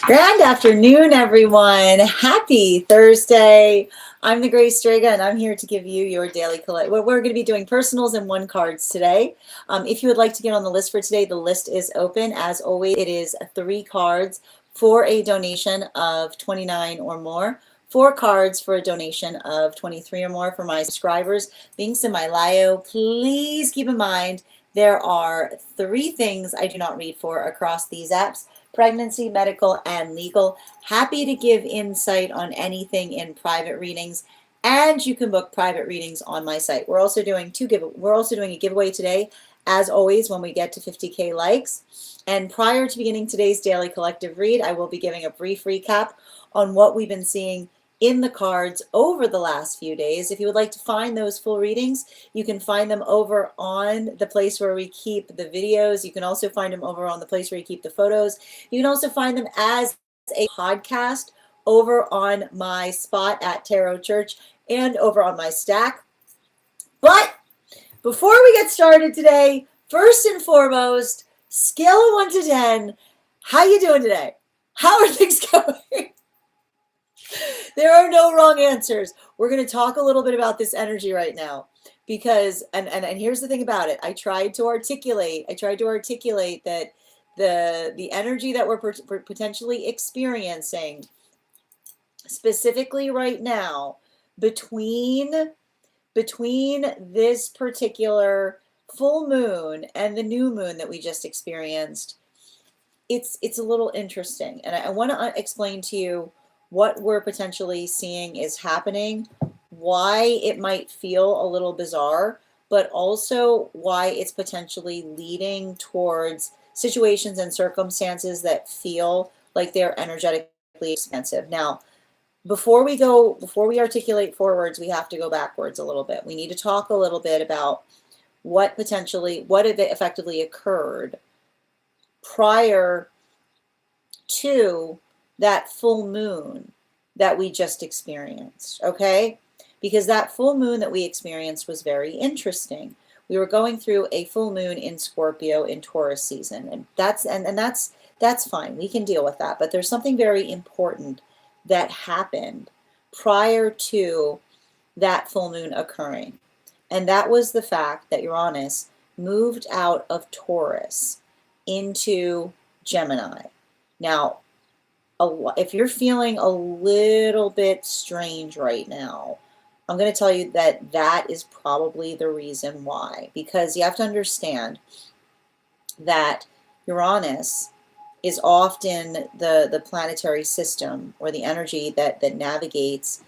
Grand afternoon, everyone. Happy Thursday. I'm the Grace Strega, and I'm here to give you your daily collect. We're going to be doing personals and one cards today. If you would like to get on the list for today, the list is open. As always, it is 3 cards for a donation of 29 or more. 4 cards for a donation of 23 or more for my subscribers. Links in my bio. Please keep in mind there are 3 things I do not read for across these apps: pregnancy, medical, and legal. Happy to give insight on anything in private readings, and you can book private readings on my site. We're also doing a giveaway today, as always, when we get to 50K likes. And prior to beginning today's daily collective read, I will be giving a brief recap on what we've been seeing in the cards over the last few days. If you would like to find those full readings, you can find them over on the place where we keep the videos. You can also find them over on the place where you keep the photos. You can also find them as a podcast over on my spot at Tarot Church and over on my stack. But before we get started today, first and foremost, scale of 1 to 10, how you doing today? How are things going? There are no wrong answers. We're going to talk a little bit about this energy right now because, and here's the thing about it. I tried to articulate that the energy that we're potentially experiencing specifically right now between this particular full moon and the new moon that we just experienced, it's a little interesting. And I want to explain to you what we're potentially seeing is happening, why it might feel a little bizarre, but also why it's potentially leading towards situations and circumstances that feel like they're energetically expansive. Now, before we articulate forwards, we have to go backwards a little bit. We need to talk a little bit about what effectively occurred prior to that full moon that we just experienced, okay? Because that full moon that we experienced was very interesting. We were going through a full moon in Scorpio in Taurus season, and that's fine. We can deal with that. But there's something very important that happened prior to that full moon occurring. And that was the fact that Uranus moved out of Taurus into Gemini. Now, if you're feeling a little bit strange right now, I'm going to tell you that that is probably the reason why. Because you have to understand that Uranus is often the planetary system or the energy that navigates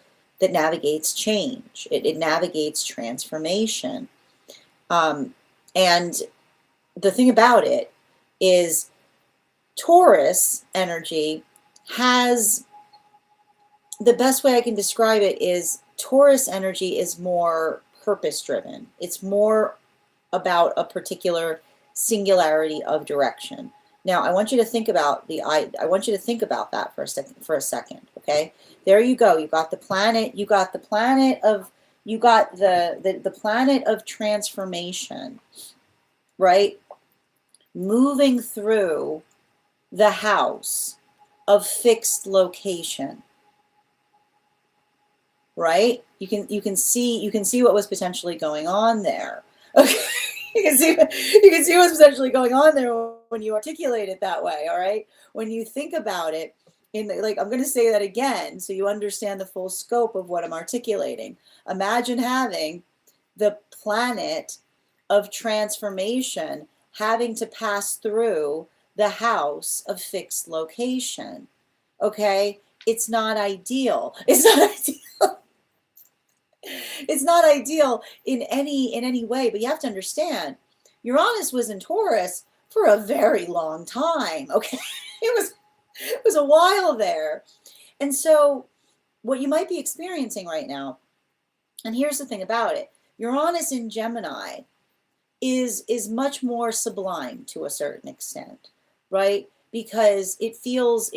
change. It navigates transformation. And the thing about it is Taurus energy has, the best way I can describe it is Taurus energy is more purpose driven. It's more about a particular singularity of direction. Now, I want you to think about that for a second, okay? There you go. You got the planet of transformation, right? Moving through the house of fixed location, right? You can see what was potentially going on there. Okay, you can see what's potentially going on there when you articulate it that way. All right, when you think about it, I'm going to say that again so you understand the full scope of what I'm articulating. Imagine having the planet of transformation having to pass through the house of fixed location. Okay, it's not ideal. It's not ideal in any way. But you have to understand, Uranus was in Taurus for a very long time. Okay, it was a while there, and so what you might be experiencing right now, and here's the thing about it: Uranus in Gemini is much more sublime to a certain extent, right? Because it feels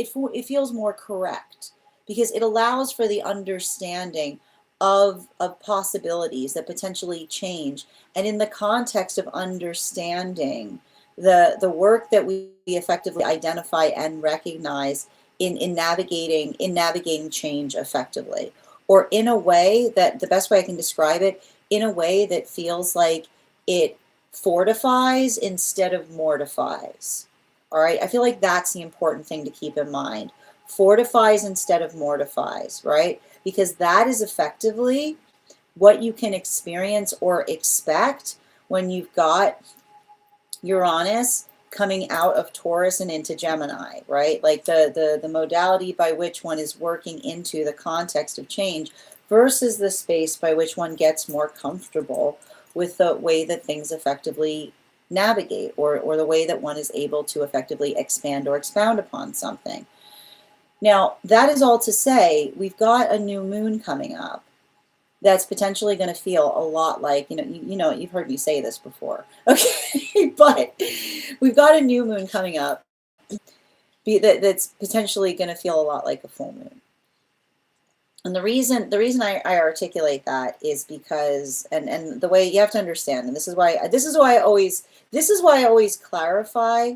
more correct, because it allows for the understanding of possibilities that potentially change. And in the context of understanding the work that we effectively identify and recognize in navigating change effectively, or in a way that, the best way I can describe it, in a way that feels like it fortifies instead of mortifies. All right, I feel like that's the important thing to keep in mind. Fortifies instead of mortifies, right? Because that is effectively what you can experience or expect when you've got Uranus coming out of Taurus and into Gemini, right? Like the modality by which one is working into the context of change versus the space by which one gets more comfortable with the way that things effectively navigate, or the way that one is able to effectively expand or expound upon something. Now, that is all to say, we've got a new moon coming up that's potentially going to feel a lot like, you've heard me say this before, okay? But we've got a new moon coming up that's potentially going to feel a lot like a full moon. And the reason I articulate that is because, and the way you have to understand, and this is why I always clarify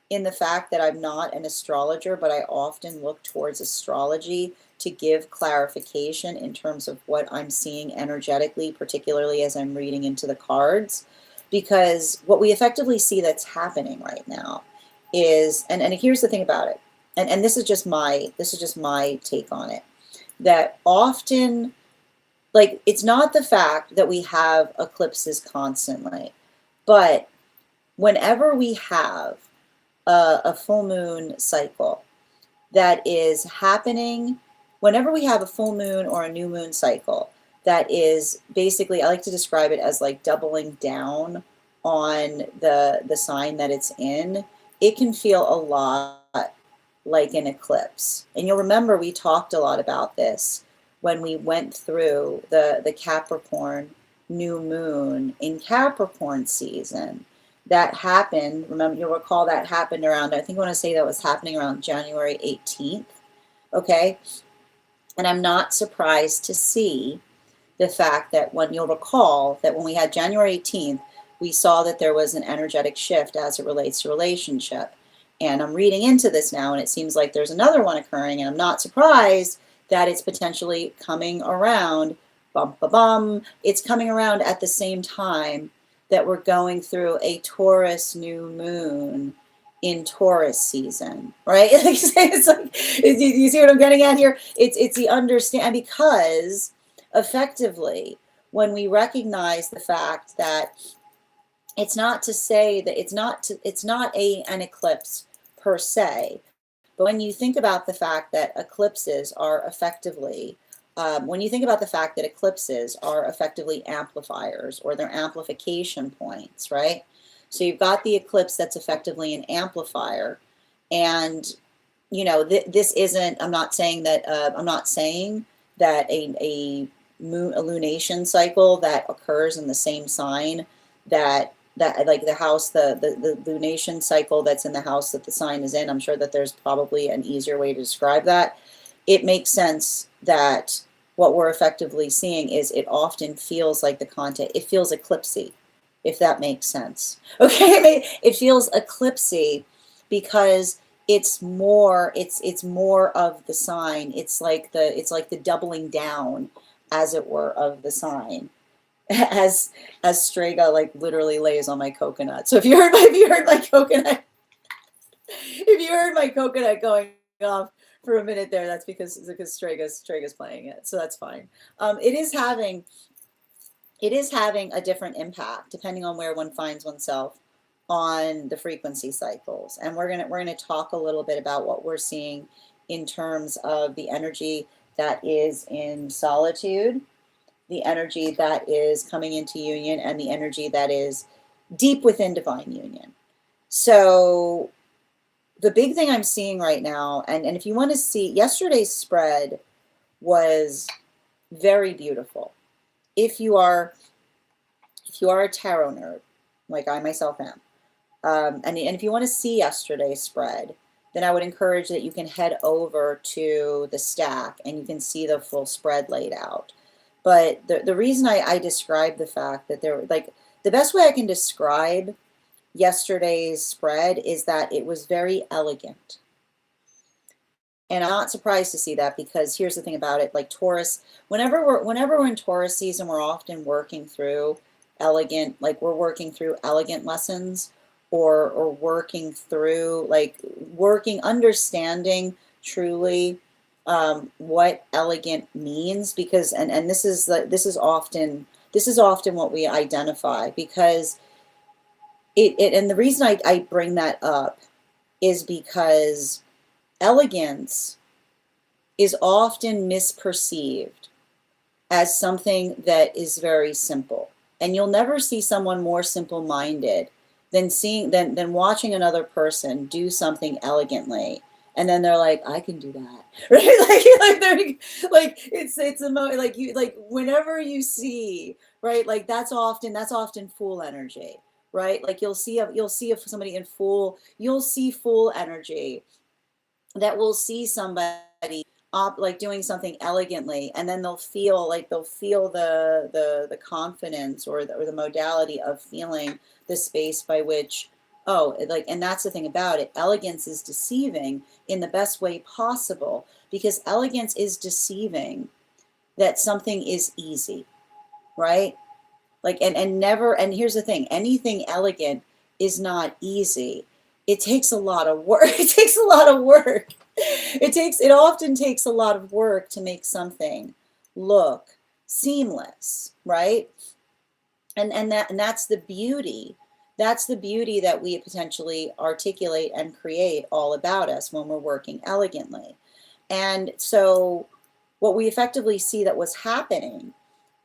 in the fact that I'm not an astrologer, but I often look towards astrology to give clarification in terms of what I'm seeing energetically, particularly as I'm reading into the cards. Because what we effectively see that's happening right now is, and here's the thing about it, and this is just my take on it, that often, like, it's not the fact that we have eclipses constantly, but whenever we have a full moon cycle that is happening, whenever we have a full moon or a new moon cycle that is basically, I like to describe it as like doubling down on the sign that it's in, it can feel a lot like an eclipse. And you'll remember we talked a lot about this when we went through the Capricorn new moon in Capricorn season. That happened, remember, you'll recall that happened around, I think I want to say that was happening around January 18th, okay? And I'm not surprised to see the fact that when you'll recall that when we had January 18th, we saw that there was an energetic shift as it relates to relationship. And I'm reading into this now, and it seems like there's another one occurring, and I'm not surprised that it's potentially coming around, it's coming around at the same time that we're going through a Taurus new moon in Taurus season, right? It's like, you see what I'm getting at here? It's the understand, because effectively, when we recognize the fact that it's not to say that it's not an eclipse per se, but when you think about the fact that eclipses are effectively, amplifiers, or they're amplification points, right? So you've got the eclipse that's effectively an amplifier, and this isn't. I'm not saying that. A lunation cycle that occurs in the same sign that like the house, the lunation cycle that's in the house that the sign is in. I'm sure that there's probably an easier way to describe that. It makes sense that what we're effectively seeing is it often feels like the content, it feels eclipsy, if that makes sense. Okay, it feels eclipsy because it's more of the sign. It's like the doubling down, as it were, of the sign. As Strega like literally lays on my coconut. So if you heard my coconut, if you heard my coconut going off for a minute there, that's because Strega's playing it. So that's fine. It is having a different impact depending on where one finds oneself on the frequency cycles. And we're gonna talk a little bit about what we're seeing in terms of the energy that is in solitude, the energy that is coming into union, and the energy that is deep within divine union. So the big thing I'm seeing right now, and if you want to see, yesterday's spread was very beautiful. If you are a tarot nerd, like I myself am, and if you want to see yesterday's spread, then I would encourage that you can head over to the stack and you can see the full spread laid out. But the reason I describe the fact that the best way I can describe yesterday's spread is that it was very elegant. And I'm not surprised to see that, because here's the thing about it, like Taurus, whenever we're in Taurus season, we're often working through we're working through elegant lessons, or working through understanding truly what elegant means, because and this is often what we identify, because it and the reason I bring that up is because elegance is often misperceived as something that is very simple. And you'll never see someone more simple-minded than watching another person do something elegantly. And then they're like, I can do that. Right? Like whenever you see, right? Like that's often fool energy, right? Like you'll see if somebody you'll see fool energy, that will see somebody like doing something elegantly, and then they'll feel the confidence, or the modality of feeling the space by which, oh, like, and that's the thing about it, elegance is deceiving in the best way possible, because elegance is deceiving that something is easy, right? Like, and never, and here's the thing, anything elegant is not easy. It takes a lot of work. It takes a lot of work. It often takes a lot of work to make something look seamless, right? And that's the beauty. That's the beauty that we potentially articulate and create all about us when we're working elegantly. And so what we effectively see that was happening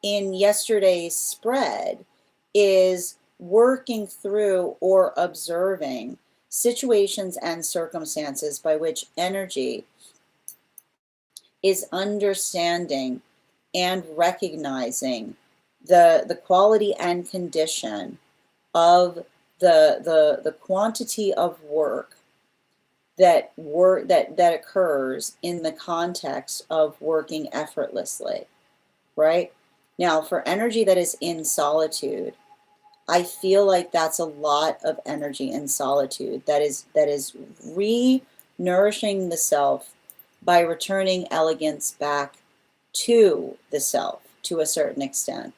in yesterday's spread is working through or observing situations and circumstances by which energy is understanding and recognizing the quality and condition of the quantity of work that occurs in the context of working effortlessly, right? Now, for energy that is in solitude, I feel like that's a lot of energy in solitude that is re-nourishing the self by returning elegance back to the self to a certain extent,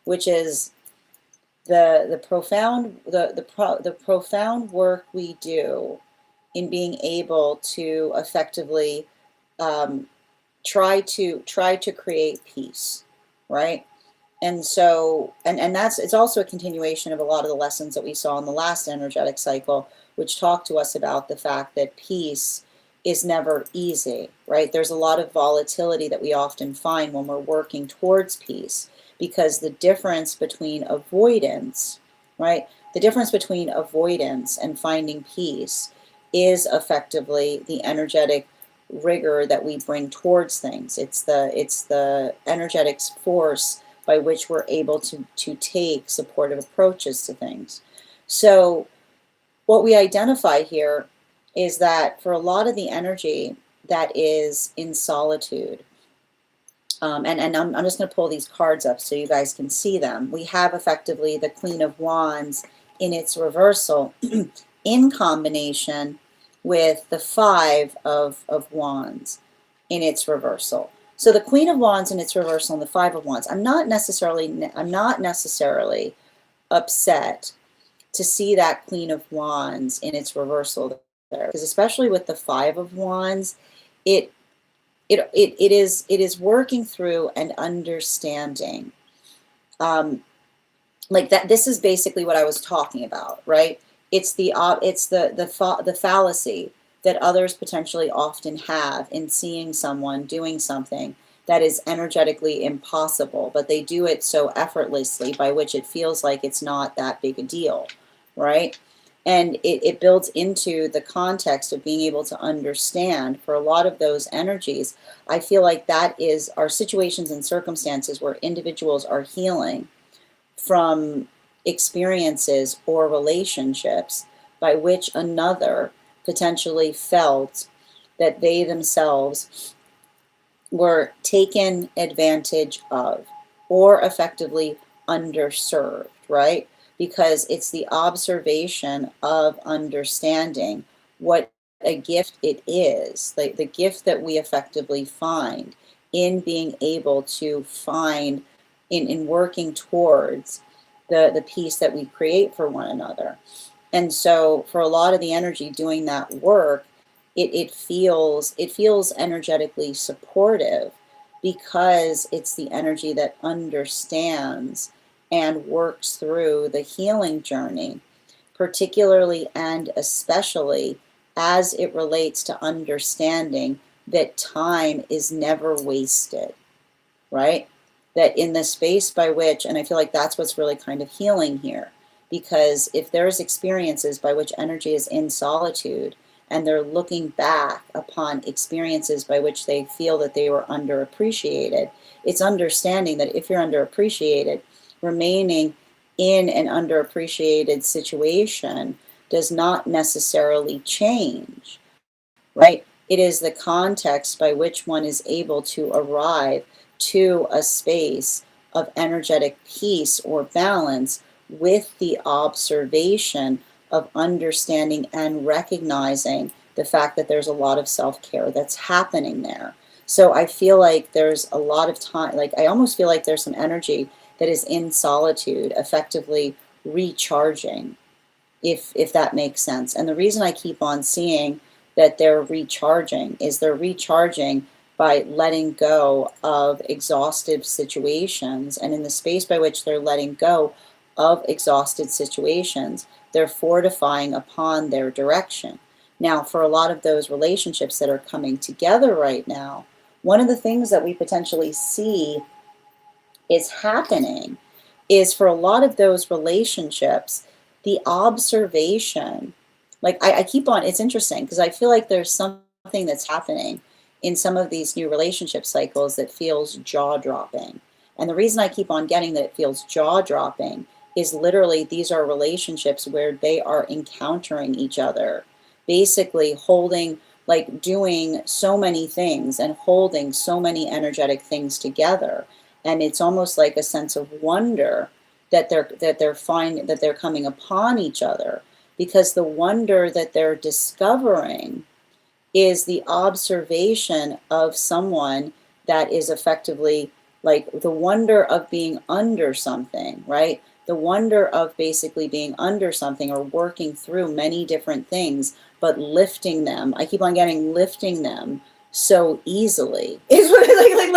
which is the profound work we do in being able to effectively try to create peace, right? And so, and that's, it's also a continuation of a lot of the lessons that we saw in the last energetic cycle, which talked to us about the fact that peace is never easy, right? There's a lot of volatility that we often find when we're working towards peace, because the difference between avoidance, right? The difference between avoidance and finding peace is effectively the energetic rigor that we bring towards things. It's the energetic force by which we're able to take supportive approaches to things. So what we identify here is that for a lot of the energy that is in solitude, and I'm just going to pull these cards up so you guys can see them. We have effectively the Queen of Wands in its reversal in combination with the Five of Wands in its reversal. So the Queen of Wands in its reversal and the Five of Wands. I'm not necessarily upset to see that Queen of Wands in its reversal there, because especially with the Five of Wands, it is working through and understanding, like that. This is basically what I was talking about, right? It's the fallacy that others potentially often have in seeing someone doing something that is energetically impossible, but they do it so effortlessly by which it feels like it's not that big a deal, right? And it builds into the context of being able to understand for a lot of those energies. I feel like that is our situations and circumstances where individuals are healing from experiences or relationships by which another potentially felt that they themselves were taken advantage of or effectively underserved, right? Because it's the observation of understanding what a gift it is, like the gift that we effectively find in being able to find in working towards the peace that we create for one another. And so for a lot of the energy doing that work, it feels energetically supportive because it's the energy that understands and works through the healing journey, particularly and especially as it relates to understanding that time is never wasted, right? That in the space by which, and I feel like that's what's really kind of healing here, because if there's experiences by which energy is in solitude and they're looking back upon experiences by which they feel that they were underappreciated, it's understanding that if you're underappreciated, remaining in an underappreciated situation does not necessarily change, right? It is the context by which one is able to arrive to a space of energetic peace or balance with the observation of understanding and recognizing the fact that there's a lot of self-care that's happening there. So I feel like there's a lot of time, like I almost feel like there's some energy that is in solitude, effectively recharging, if that makes sense. And the reason I keep on seeing that they're recharging is they're recharging by letting go of exhaustive situations. And in the space by which they're letting go of exhausted situations, they're fortifying upon their direction. Now, for a lot of those relationships that are coming together right now, one of the things that we potentially see is happening is for a lot of those relationships, the observation, like I keep on, it's interesting because I feel like there's something that's happening in some of these new relationship cycles that feels jaw-dropping. And the reason I keep on getting that it feels jaw-dropping is literally these are relationships where they are encountering each other, basically holding, like doing so many things and holding so many energetic things together. And it's almost like a sense of wonder that they're coming upon each other, because the wonder that they're discovering is the observation of someone that is effectively like the wonder of being under something, right? The wonder of basically being under something or working through many different things, but lifting them. I keep on getting lifting them so easily. It's like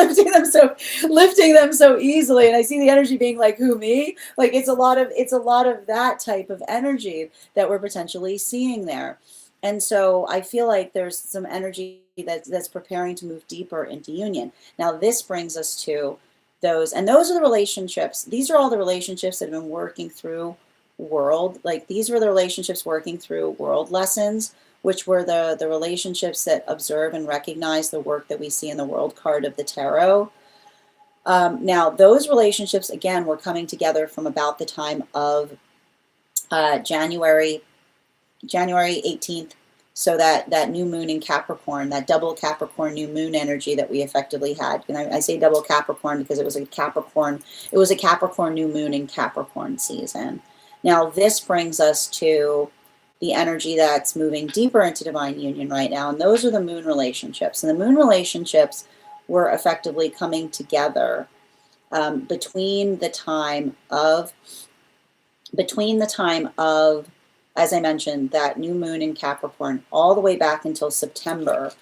lifting them so easily. And I see the energy being like, who, me? Like it's a lot of that type of energy that we're potentially seeing there. And so I feel like there's some energy that's preparing to move deeper into union. Now this brings us to those, and those are the relationships. These are all the relationships that have been working through world. Like these were the relationships working through world lessons, which were the relationships that observe and recognize the work that we see in the world card of the tarot. Now those relationships, again, were coming together from about the time of January 18th. So that new moon in Capricorn, that double Capricorn new moon energy that we effectively had. And I say double Capricorn because it was a Capricorn new moon in Capricorn season. Now this brings us to the energy that's moving deeper into divine union right now. And those are the moon relationships. And the moon relationships were effectively coming together between the time of, as I mentioned, that new moon in Capricorn, all the way back until September,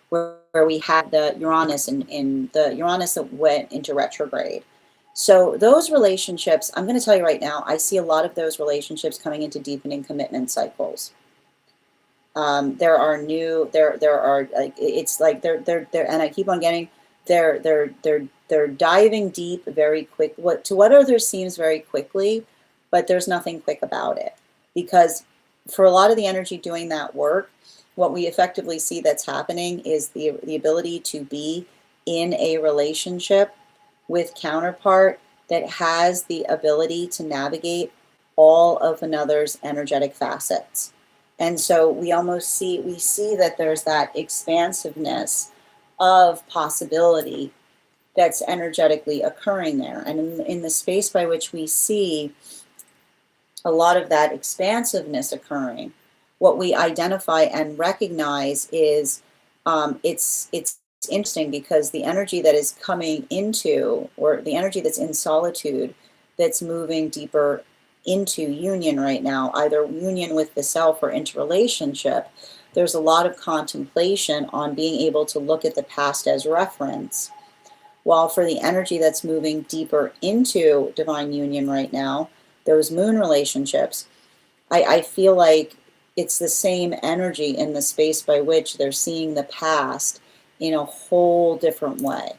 where we had the Uranus in the Uranus that went into retrograde. So those relationships, I'm going to tell you right now, I see a lot of those relationships coming into deepening commitment cycles. There are like, it's like they're and I keep on getting, they're diving deep very quick, to what others seems very quickly, but there's nothing quick about it. Because for a lot of the energy doing that work, what we effectively see that's happening is the ability to be in a relationship with counterpart that has the ability to navigate all of another's energetic facets. And so we see that there's that expansiveness of possibility that's energetically occurring there. And in the space by which we see a lot of that expansiveness occurring, what we identify and recognize is it's interesting because the energy that is coming into, or the energy that's in solitude, that's moving deeper into union right now, either union with the self or interrelationship, there's a lot of contemplation on being able to look at the past as reference. While for the energy that's moving deeper into divine union right now, those moon relationships, I feel like it's the same energy in the space by which they're seeing the past in a whole different way,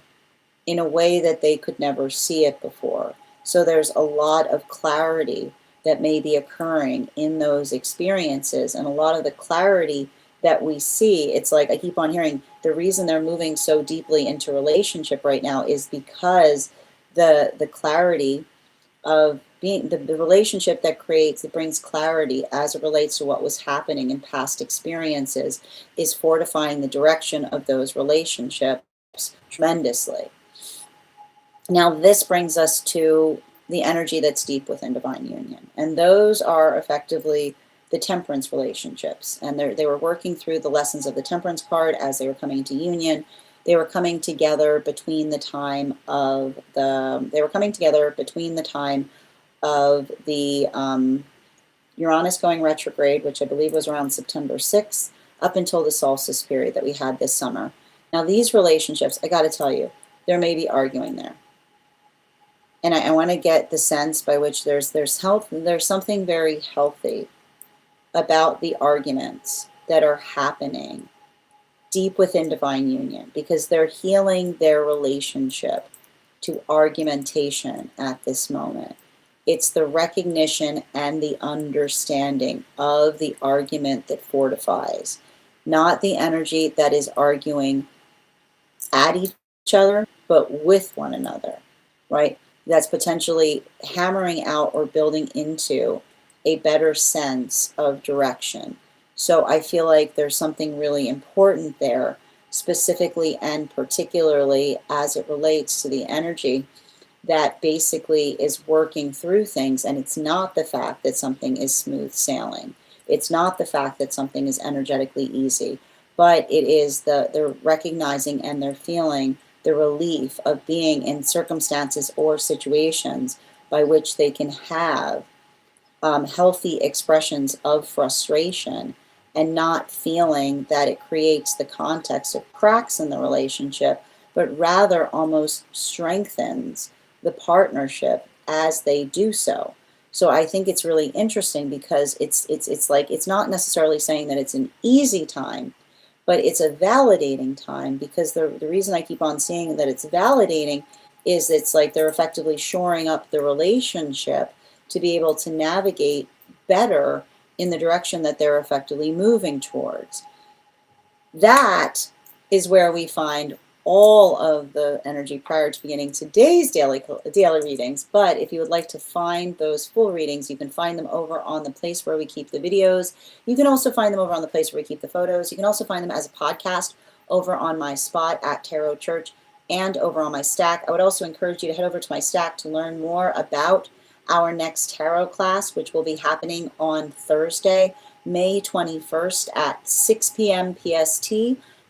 in a way that they could never see it before. So there's a lot of clarity that may be occurring in those experiences, and a lot of the clarity that we see, it's like I keep on hearing the reason they're moving so deeply into relationship right now is because the clarity of being the relationship that brings clarity as it relates to what was happening in past experiences is fortifying the direction of those relationships tremendously. Now this brings us to the energy that's deep within divine union, and those are effectively the temperance relationships, and they were working through the lessons of the temperance card as they were coming into union. They were coming together between the time of the Uranus going retrograde, which I believe was around September 6th, up until the solstice period that we had this summer. Now these relationships, I got to tell you, there may be arguing there. And I want to get the sense by which there's something very healthy about the arguments that are happening deep within divine union, because they're healing their relationship to argumentation at this moment. It's the recognition and the understanding of the argument that fortifies, not the energy that is arguing at each other, but with one another, right? That's potentially hammering out or building into a better sense of direction. So I feel like there's something really important there, specifically and particularly as it relates to the energy that basically is working through things. And it's not the fact that something is smooth sailing. It's not the fact that something is energetically easy, but it is the recognizing and they're feeling the relief of being in circumstances or situations by which they can have healthy expressions of frustration, and not feeling that it creates the context of cracks in the relationship, but rather almost strengthens the partnership as they do so. So I think it's really interesting because it's like, it's not necessarily saying that it's an easy time, but it's a validating time, because the reason I keep on seeing that it's validating is it's like they're effectively shoring up the relationship to be able to navigate better in the direction that they're effectively moving towards. That is where we find all of the energy prior to beginning today's daily readings. But if you would like to find those full readings, you can find them over on the place where we keep the videos. You can also find them over on the place where we keep the photos. You can also find them as a podcast over on my spot at Tarot Church and over on my Stack. I would also encourage you to head over to my Stack to learn more about our next tarot class, which will be happening on Thursday, May 21st at 6 p.m. PST,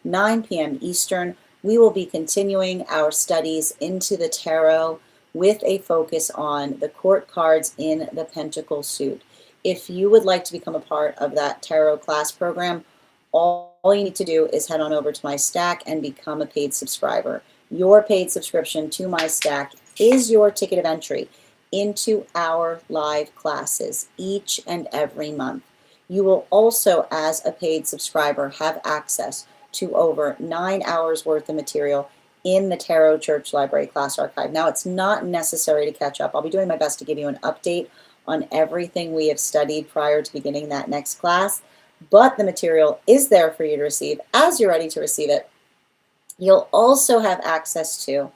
9 p.m. Eastern. We will be continuing our studies into the tarot with a focus on the court cards in the Pentacle suit. If you would like to become a part of that tarot class program, all you need to do is head on over to my Stack and become a paid subscriber. Your paid subscription to my Stack is your ticket of entry into our live classes each and every month. You will also, as a paid subscriber, have access to over 9 hours worth of material in the Tarot Church Library Class Archive. Now, it's not necessary to catch up. I'll be doing my best to give you an update on everything we have studied prior to beginning that next class, but the material is there for you to receive as you're ready to receive it. You'll also have access to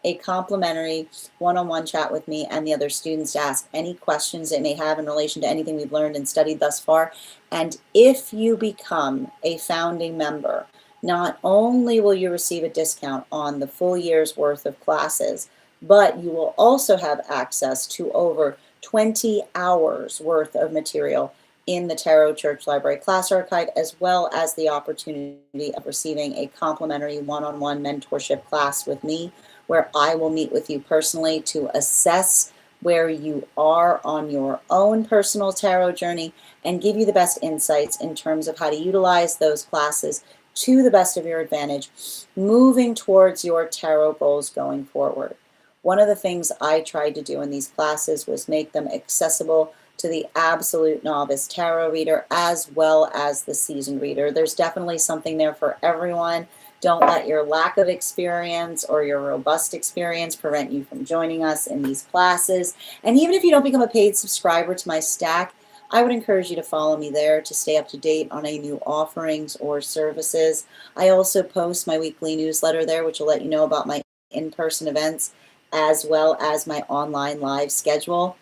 a complimentary one-on-one chat with me and the other students to ask any questions they may have in relation to anything we've learned and studied thus far. And if you become a founding member, not only will you receive a discount on the full year's worth of classes, but you will also have access to over 20 hours worth of material in the Tarot Church Library Class Archive, as well as the opportunity of receiving a complimentary one-on-one mentorship class with me, where I will meet with you personally to assess where you are on your own personal tarot journey and give you the best insights in terms of how to utilize those classes to the best of your advantage, moving towards your tarot goals going forward. One of the things I tried to do in these classes was make them accessible to the absolute novice tarot reader as well as the seasoned reader. There's definitely something there for everyone. Don't let your lack of experience or your robust experience prevent you from joining us in these classes. And even if you don't become a paid subscriber to my Stack, I would encourage you to follow me there to stay up to date on any new offerings or services. I also post my weekly newsletter there, which will let you know about my in-person events as well as my online live schedule.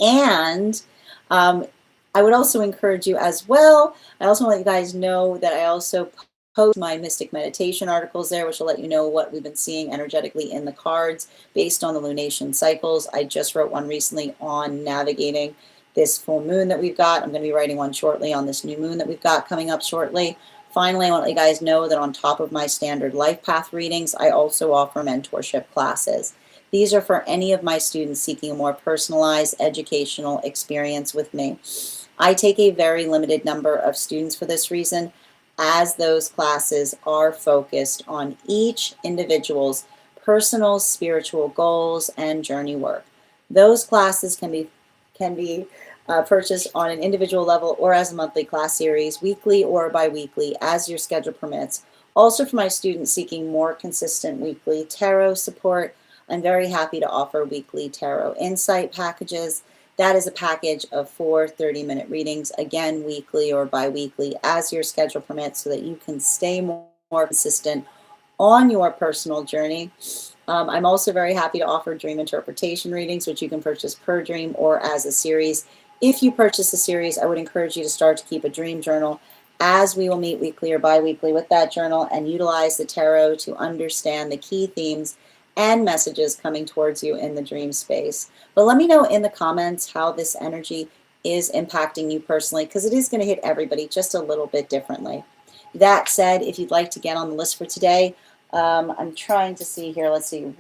And I would also encourage you as well. I also want to let you guys know that I also post my mystic meditation articles there, which will let you know what we've been seeing energetically in the cards based on the lunation cycles. I just wrote one recently on navigating this full moon that we've got. I'm going to be writing one shortly on this new moon that we've got coming up shortly. Finally, I want to let you guys know that on top of my standard life path readings, I also offer mentorship classes. These are for any of my students seeking a more personalized educational experience with me. I take a very limited number of students for this reason, as those classes are focused on each individual's personal spiritual goals and journey work. Those classes can be purchased on an individual level or as a monthly class series, weekly or bi-weekly, as your schedule permits. Also, for my students seeking more consistent weekly tarot support, I'm very happy to offer weekly tarot insight packages. That is a package of 4 30-minute readings, again, weekly or bi-weekly, as your schedule permits, so that you can stay more consistent on your personal journey. I'm also very happy to offer dream interpretation readings, which you can purchase per dream or as a series. If you purchase a series, I would encourage you to start to keep a dream journal, as we will meet weekly or bi-weekly with that journal and utilize the tarot to understand the key themes and messages coming towards you in the dream space. But let me know in the comments how this energy is impacting you personally, because it is going to hit everybody just a little bit differently. That said, if you'd like to get on the list for today, I'm trying to see here. Let's see.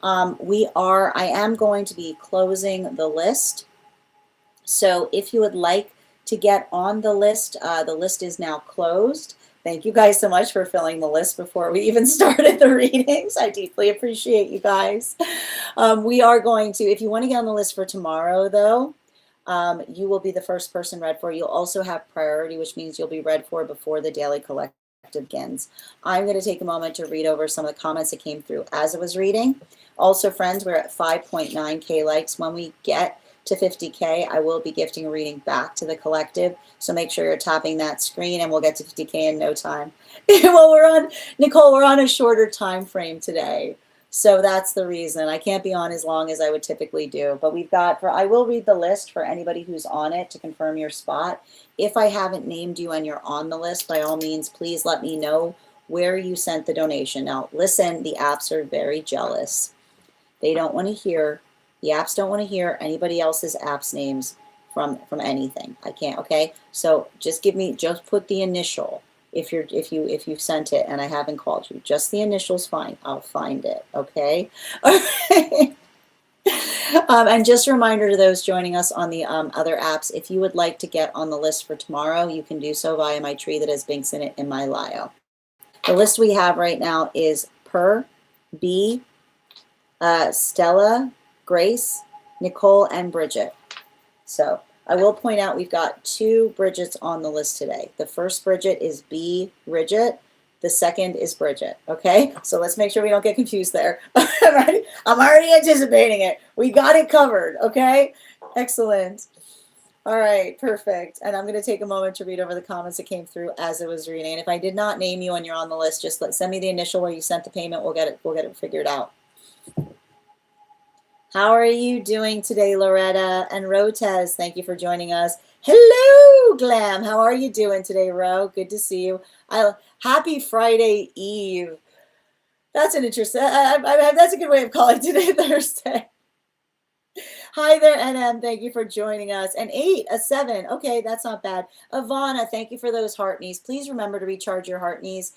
I am going to be closing the list. So if you would like to get on the list is now closed. Thank you guys so much for filling the list before we even started the readings. I deeply appreciate you guys. We are going to, if you want to get on the list for tomorrow, though, you will be the first person read for. You'll also have priority, which means you'll be read for before the daily collective begins. I'm going to take a moment to read over some of the comments that came through as I was reading. Also, friends, we're at 5.9K likes. When we get to 50K, I will be gifting a reading back to the collective. So make sure you're tapping that screen, and we'll get to 50K in no time. Well, Nicole, we're on a shorter time frame today. So that's the reason. I can't be on as long as I would typically do. But I will read the list for anybody who's on it to confirm your spot. If I haven't named you and you're on the list, by all means, please let me know where you sent the donation. Now, listen, the apps are very jealous. They don't want to hear, the apps don't want to hear anybody else's apps names from anything. I can't, okay? So just put the initial if you sent it and I haven't called you. Just the initial's fine. I'll find it, okay? And just a reminder to those joining us on the other apps, if you would like to get on the list for tomorrow, you can do so via my tree that has links in it in my bio. The list we have right now is Per, B, Stella, Grace, Nicole, and Bridget. So I will point out we've got 2 Bridgets on the list today. The first Bridget is B. Bridget. The second is Bridget. Okay, so let's make sure we don't get confused there. I'm already anticipating it. We got it covered. Okay, excellent. All right, perfect. And I'm going to take a moment to read over the comments that came through as I was reading. And if I did not name you and you're on the list, just send me the initial where you sent the payment. We'll get it figured out. How are you doing today, Loretta and Rotez? Thank you for joining us. Hello, Glam. How are you doing today, Ro? Good to see you. Happy Friday Eve. That's an interesting. That's a good way of calling today Thursday. Hi there, NM. Thank you for joining us. An 8, a 7. Okay, that's not bad. Ivana, thank you for those heart knees. Please remember to recharge your heart knees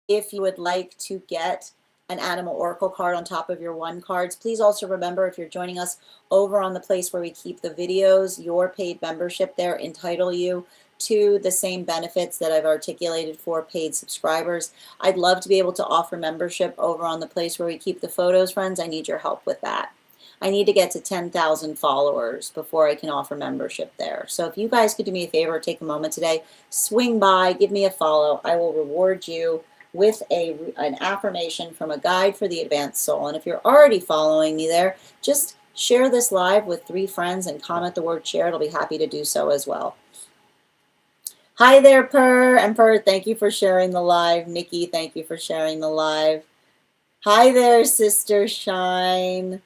if you would like to get an Animal Oracle card on top of your one cards. Please also remember, if you're joining us over on the place where we keep the videos, your paid membership there entitle you to the same benefits that I've articulated for paid subscribers. I'd love to be able to offer membership over on the place where we keep the photos, friends. I need your help with that. I need to get to 10,000 followers before I can offer membership there. So if you guys could do me a favor, take a moment today, swing by, give me a follow. I will reward you with an affirmation from a guide for the advanced soul. And if you're already following me there, just share this live with 3 friends and comment the word share. I'll be happy to do so as well. Hi there, Per. And Per, thank you for sharing the live. Nikki, thank you for sharing the live. Hi there, Sister Shine.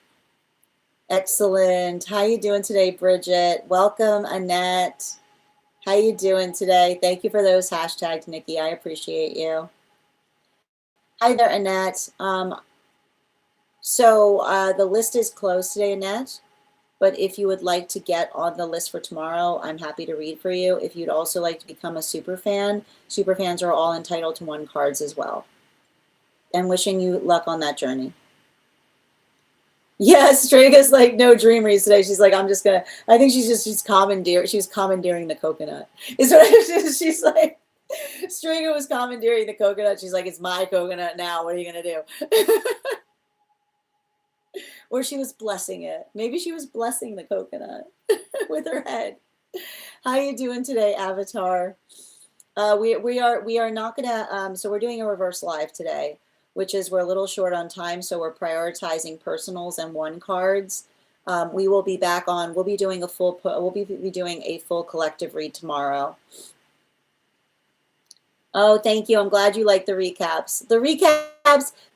Excellent. How you doing today, Bridget? Welcome, Annette. How you doing today? Thank you for those hashtags, Nikki. I appreciate you. Hi there, Annette. The list is closed today, Annette. But if you would like to get on the list for tomorrow, I'm happy to read for you. If you'd also like to become a super fan, super fans are all entitled to 1 cards as well. And wishing you luck on that journey. Yeah, Strega's like, no dream reads today. She's like, I'm just gonna. I think she's commandeering. She's commandeering the coconut. Is what she's like. Strega was commandeering the coconut. She's like, it's my coconut now. What are you gonna do? Or she was blessing it. Maybe she was blessing the coconut with her head. How you doing today, Avatar? We are not gonna. So we're doing a reverse live today, which is we're a little short on time, so we're prioritizing personals and 1 cards. We will be back on. We'll be doing a full. We'll be doing a full collective read tomorrow. Oh, thank you. I'm glad you like the recaps. The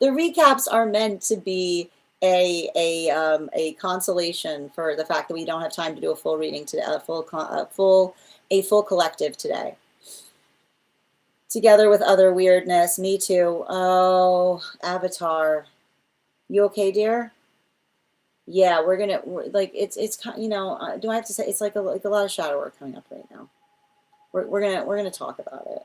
recaps are meant to be a consolation for the fact that we don't have time to do a full reading today, a full collective today. Together with other weirdness. Me too. Oh, Avatar. You okay, dear? Yeah, we're like it's you know, do I have to say it's like a lot of shadow work coming up right now. We're gonna talk about it.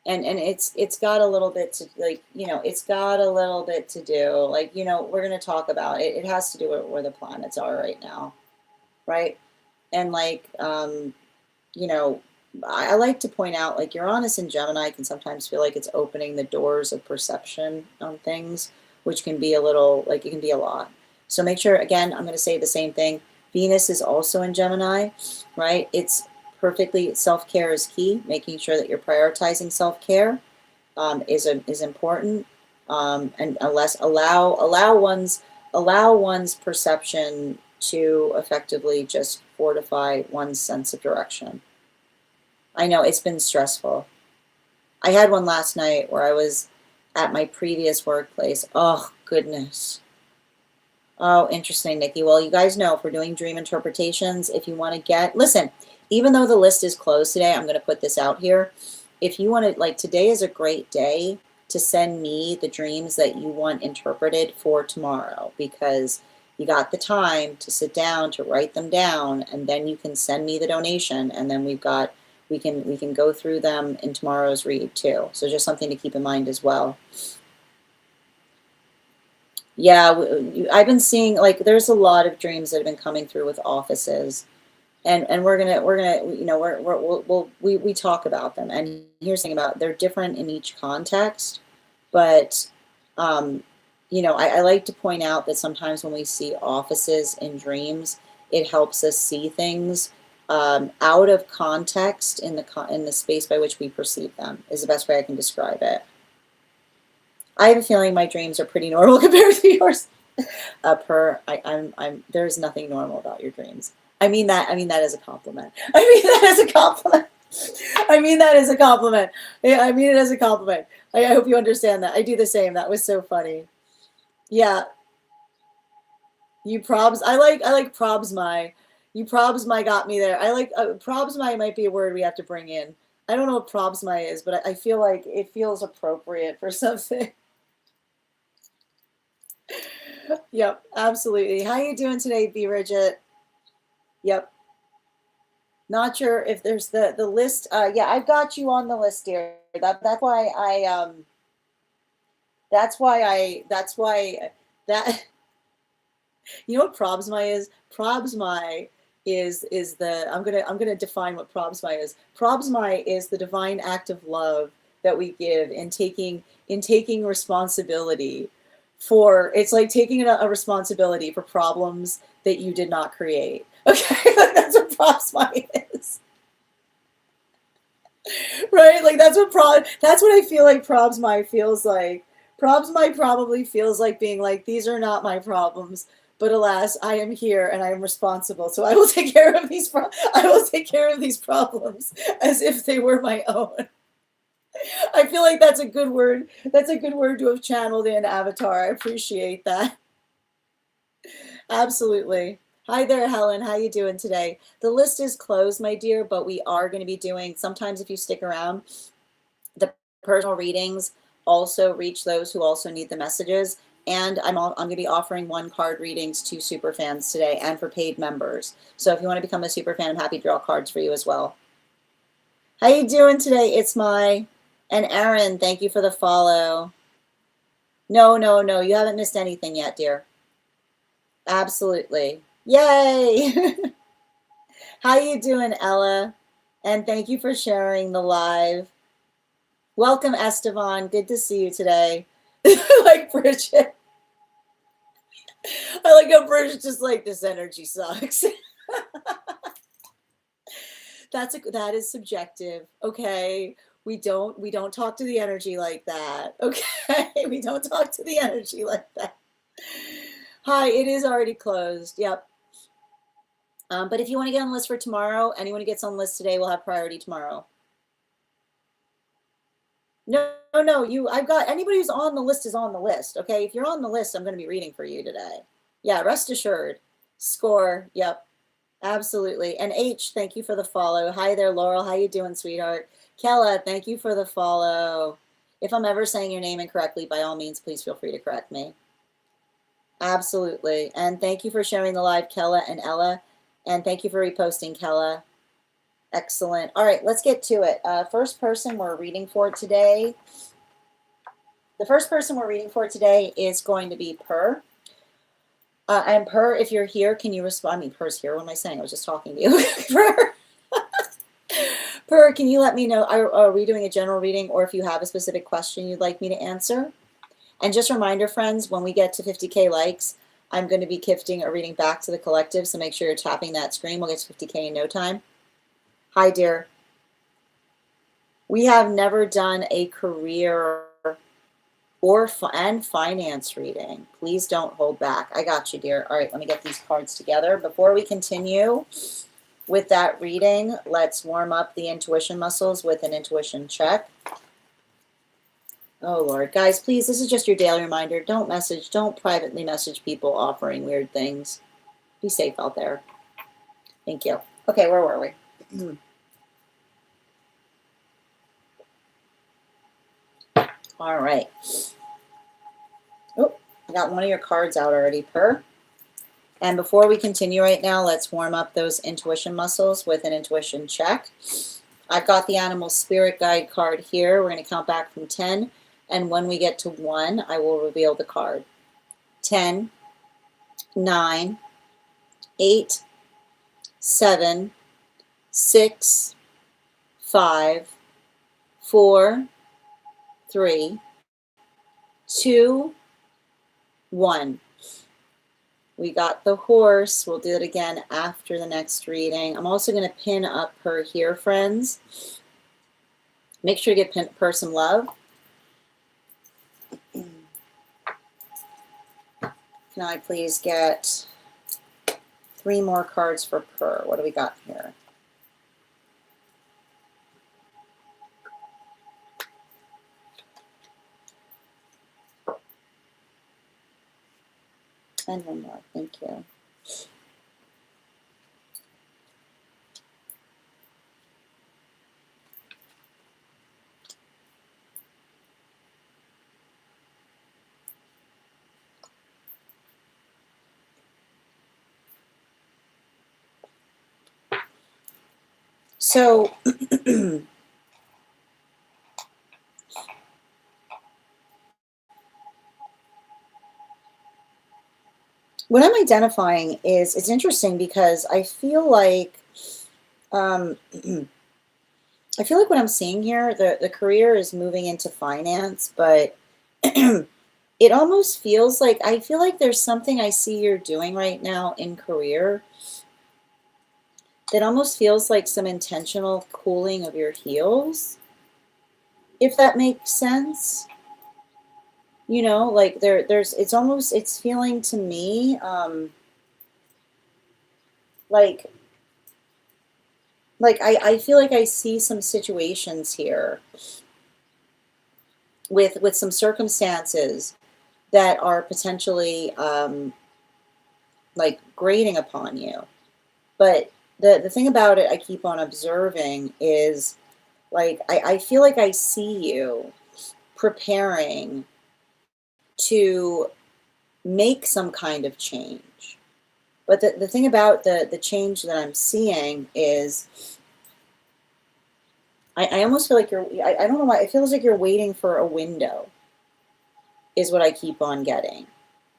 And it's got a little bit to, like, you know, it's got a little bit to do, like, you know, we're going to talk about it. It has to do with where the planets are right now, right? And like, you know, I like to point out, like, Uranus and Gemini can sometimes feel like it's opening the doors of perception on things, which can be a little, like, it can be a lot. So make sure, again, I'm going to say the same thing. Venus is also in Gemini, right? It's perfectly, self-care is key. Making sure that you're prioritizing self-care is important, and allow one's perception to effectively just fortify one's sense of direction. I know it's been stressful. I had one last night where I was at my previous workplace. Oh goodness. Oh, interesting, Nikki. Well, you guys know, if we're doing dream interpretations, if you want to listen, even though the list is closed today, I'm going to put this out here. If you want to, like, today is a great day to send me the dreams that you want interpreted for tomorrow, because you got the time to sit down, to write them down, and then you can send me the donation, and then we can go through them in tomorrow's read too. So just something to keep in mind as well. Yeah, I've been seeing, like, there's a lot of dreams that have been coming through with offices, and we're gonna you know, we talk about them. And here's the thing about, they're different in each context, but you know, I like to point out that sometimes when we see offices in dreams, it helps us see things out of context in the space by which we perceive them, is the best way I can describe it. I have a feeling my dreams are pretty normal compared to yours. There's nothing normal about your dreams. I mean that as a compliment. I mean that as a compliment. I mean that as a compliment. I mean it as a compliment. I hope you understand that. I do the same. That was so funny. Yeah. You probs. I like probs my. You probs my got me there. I like probs my might be a word we have to bring in. I don't know what probs my is, but I feel like it feels appropriate for something. Yep, absolutely. How you doing today, B. Bridget? Yep. Not sure if there's the list. Yeah, I've got you on the list, dear. That's why that you know what probsmai is? Probsmai is the I'm gonna define what probsmai is. Probsmai is the divine act of love that we give in taking responsibility for, it's like taking a responsibility for problems that you did not create. Okay, that's what probsmai is. Right? Like that's what I feel like probsmai feels like. Probsmai probably feels like being like, these are not my problems, but alas, I am here and I am responsible. So I will take care of I will take care of these problems as if they were my own. I feel like that's a good word. That's a good word to have channeled in Avatar. I appreciate that. Absolutely. Hi there, Helen. How you doing today? The list is closed, my dear, but we are going to be doing, sometimes if you stick around, the personal readings also reach those who also need the messages. And I'm going to be offering one card readings to super fans today and for paid members. So if you want to become a super fan, I'm happy to draw cards for you as well. How you doing today? It's my, and Erin, thank you for the follow. No, you haven't missed anything yet, dear. Absolutely. Yay! How you doing, Ella? And thank you for sharing the live. Welcome, Esteban. Good to see you today. Like Bridget. I like how Bridget's just like, this energy sucks. That is subjective. Okay. We don't talk to the energy like that. Okay. We don't talk to the energy like that. Hi, it is already closed. Yep. But if you want to get on the list for tomorrow, anyone who gets on the list today will have priority tomorrow. No, I've got, anybody who's on the list is on the list. Okay. If you're on the list, I'm going to be reading for you today. Yeah. Rest assured. Score. Yep. Absolutely. And H, thank you for the follow. Hi there, Laurel. How you doing, sweetheart? Kella, thank you for the follow. If I'm ever saying your name incorrectly, by all means, please feel free to correct me. Absolutely. And thank you for sharing the live, Kella and Ella. And thank you for reposting, Kella. Excellent. All right, let's get to it. First person we're reading for today. The first person we're reading for today is going to be Per. And Per, if you're here, can you respond? I mean, Per's here. What am I saying? I was just talking to you. Per, can you let me know, are we doing a general reading, or if you have a specific question you'd like me to answer? And just a reminder, friends, when we get to 50K likes, I'm going to be gifting a reading back to the collective, so make sure you're tapping that screen. We'll get to 50K in no time. Hi, dear. We have never done a career and finance reading. Please don't hold back. I got you, dear. All right, let me get these cards together. Before we continue with that reading, let's warm up the intuition muscles with an intuition check. Oh, Lord. Guys, please, this is just your daily reminder. Don't privately message people offering weird things. Be safe out there. Thank you. Okay, where were we? All right. Oh, I got one of your cards out already, Per. And before we continue right now, let's warm up those intuition muscles with an intuition check. I've got the animal spirit guide card here. We're going to count back from 10. And when we get to 1, I will reveal the card. 10, 9, 8, 7, 6, 5, 4, 3, 2, 1. We got the horse. We'll do it again after the next reading. I'm also going to pin up her here, friends. Make sure you get Per some love. Can I please get 3 more cards for Per? What do we got here? And 1 more. Thank you. So what I'm identifying is, it's interesting because I feel like um, I feel like what I'm seeing here, the career is moving into finance, but it almost feels like, I feel like there's something I see you're doing right now in career that almost feels like some intentional cooling of your heels, if that makes sense. You know, like there's it's almost, it's feeling to me like I feel like I see some situations here with some circumstances that are potentially like grating upon you. But the thing about it I keep on observing is, like, I feel like I see you preparing to make some kind of change. But the thing about the change that I'm seeing is, I almost feel like I don't know why, it feels like you're waiting for a window, is what I keep on getting.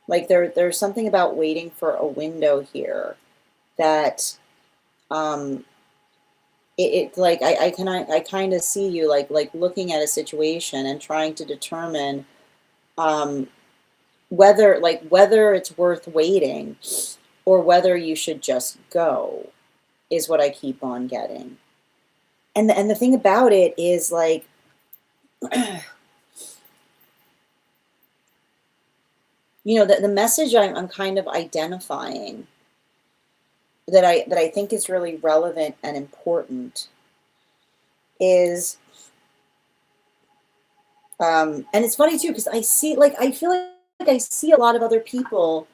Like there's something about waiting for a window here that um it like I kind of see you like looking at a situation and trying to determine um whether it's worth waiting or whether you should just go, is what I keep on getting. And the thing about it is, like, you know, the message I'm kind of identifying that I think is really relevant and important is and it's funny too, because I see, like, I feel like I see a lot of other people,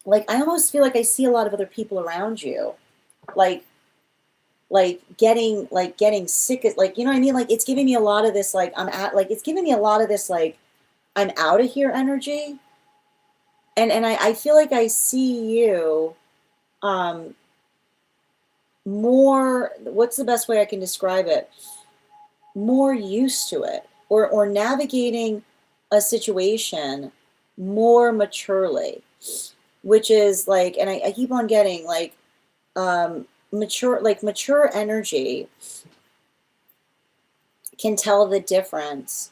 like I almost feel like I see a lot of other people around you, like getting sick, like, you know what I mean, like it's giving me a lot of this, like, it's giving me a lot of this, like, I'm out of here energy. And I feel like I see you um more, what's the best way I can describe it, more used to it, or navigating a situation more maturely, which is like, and I keep on getting like mature energy can tell the difference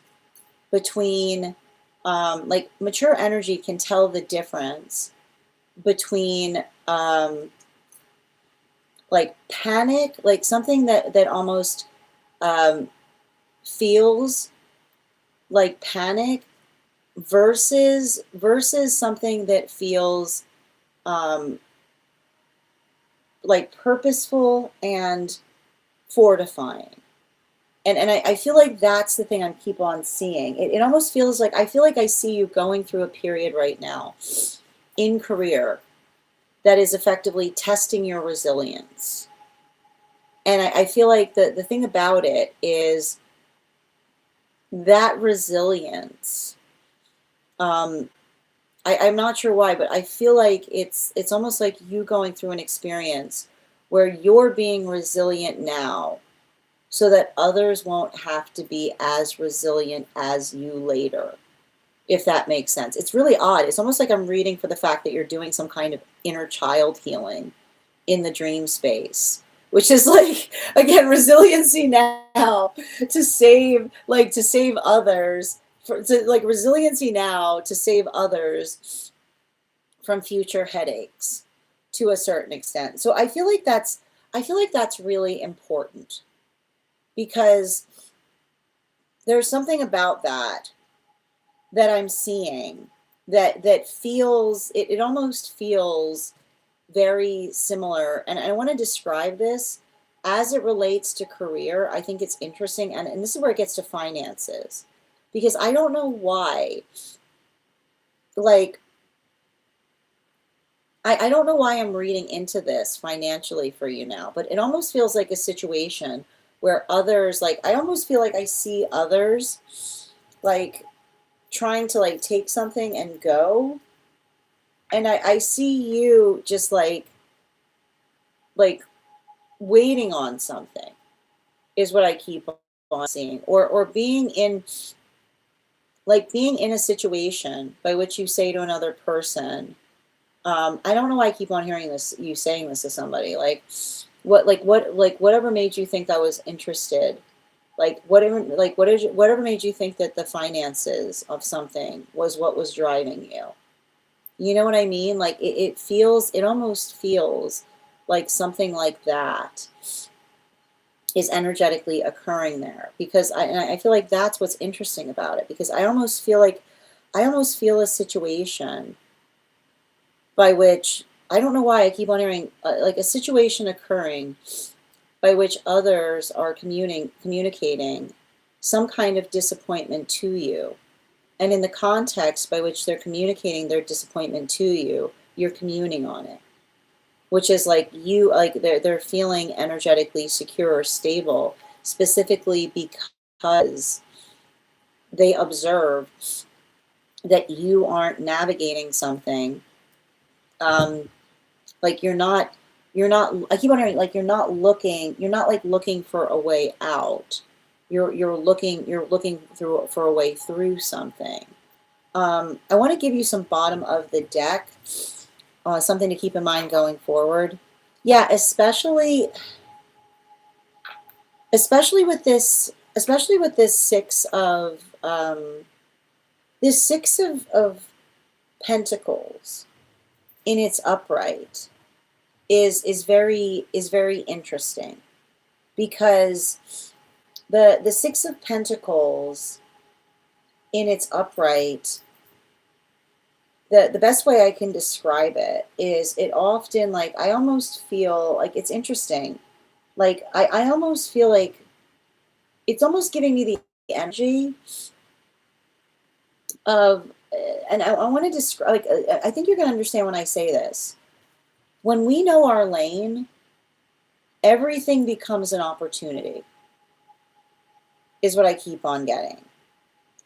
between like mature energy can tell the difference between like panic, like something that almost um, feels like panic versus something that feels um, like purposeful and fortifying. And I feel like that's the thing I keep on seeing. It almost feels like, I feel like I see you going through a period right now in career that is effectively testing your resilience. And I feel like the thing about it is that resilience, um, I'm not sure why, but I feel like it's almost like you going through an experience where you're being resilient now so that others won't have to be as resilient as you later, if that makes sense. It's really odd. It's almost like I'm reading for the fact that you're doing some kind of inner child healing in the dream space, which is like, again, resiliency now to save others, like resiliency now to save others from future headaches to a certain extent. So I feel like that's really important, because there's something about that I'm seeing that feels, it almost feels very similar. And I want to describe this as it relates to career. I think it's interesting, and this is where it gets to finances, because I don't know why, like, I don't know why I'm reading into this financially for you now, but it almost feels like a situation where others, like, I almost feel like I see others like trying to like take something and go. And I see you just like waiting on something is what I keep on seeing, or being in, like being in a situation by which you say to another person, I don't know why I keep on hearing this, you saying this to somebody, like whatever made you think I was interested, whatever made you think that the finances of something was what was driving you. You know what I mean? Like it almost feels like something like that is energetically occurring there, because I feel like that's what's interesting about it, because I almost feel a situation by which, I don't know why I keep on hearing like a situation occurring by which others are communicating some kind of disappointment to you. And in the context by which they're communicating their disappointment to you, you're communing on it, which is like they're feeling energetically secure or stable, specifically because they observe that you aren't navigating something, like you're not I keep wondering, like you're not like looking for a way out. You're looking through for a way through something. I want to give you some bottom of the deck, something to keep in mind going forward. Yeah, especially with this six of pentacles in its upright is very interesting, because the Six of Pentacles in its upright, the best way I can describe it is, it often, like, I almost feel like it's interesting. Like I almost feel like it's almost giving me the energy of, and I want to describe, like, I think you're going to understand when I say this. When we know our lane, everything becomes an opportunity, is what I keep on getting.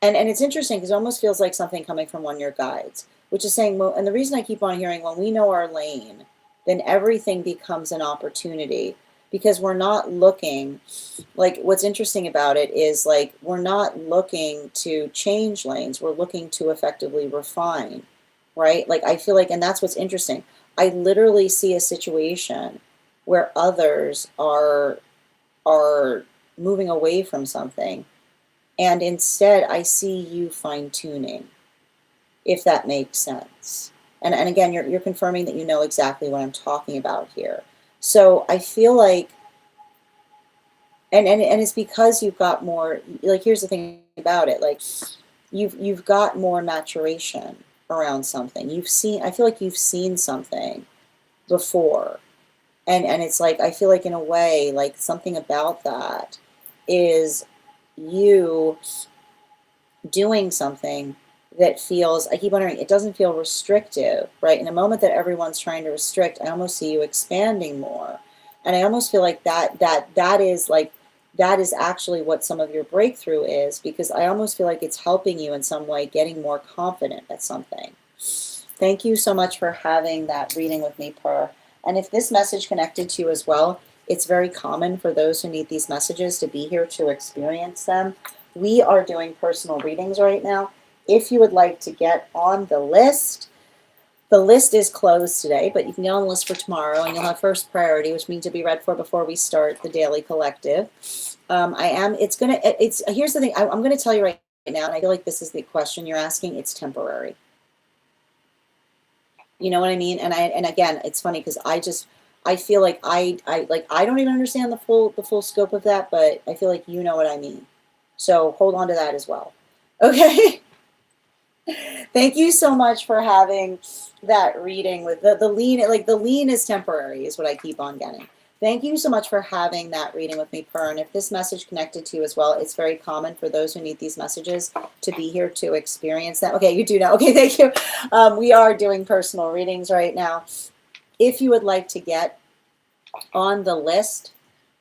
And it's interesting because it almost feels like something coming from one of your guides, which is saying, well, and the reason I keep on hearing, when we know our lane, then everything becomes an opportunity, because we're not looking, like, what's interesting about it is, like, we're not looking to change lanes, we're looking to effectively refine, right? Like, I feel like, and that's what's interesting. I literally see a situation where others are moving away from something, and instead I see you fine-tuning, if that makes sense. And again, you're confirming that you know exactly what I'm talking about here. So I feel like, and it's because you've got more, like, here's the thing about it, like, you've got more maturation around something. I feel like you've seen something before. And it's like, I feel like in a way, like, something about that is you doing something that feels, I keep wondering, it doesn't feel restrictive, right? In a moment that everyone's trying to restrict, I almost see you expanding more. And I almost feel like that is actually what some of your breakthrough is, because I almost feel like it's helping you in some way, getting more confident at something. Thank you so much for having that reading with me, Per. And if this message connected to you as well, it's very common for those who need these messages to be here to experience them. We are doing personal readings right now. If you would like to get on the list is closed today, but you can get on the list for tomorrow, and you'll have first priority, which means you'll be read for before we start the daily collective. Here's the thing, I'm going to tell you right now, and I feel like this is the question you're asking, it's temporary. You know what I mean? And again, it's funny because I feel like I don't even understand the full scope of that, but I feel like you know what I mean. So hold on to that as well. Okay. Thank you so much for having that reading with the lean. Like, the lean is temporary is what I keep on getting. Thank you so much for having that reading with me, Per. And if this message connected to you as well, it's very common for those who need these messages to be here to experience that. Okay, you do know. Okay, thank you. We are doing personal readings right now. If you would like to get on the list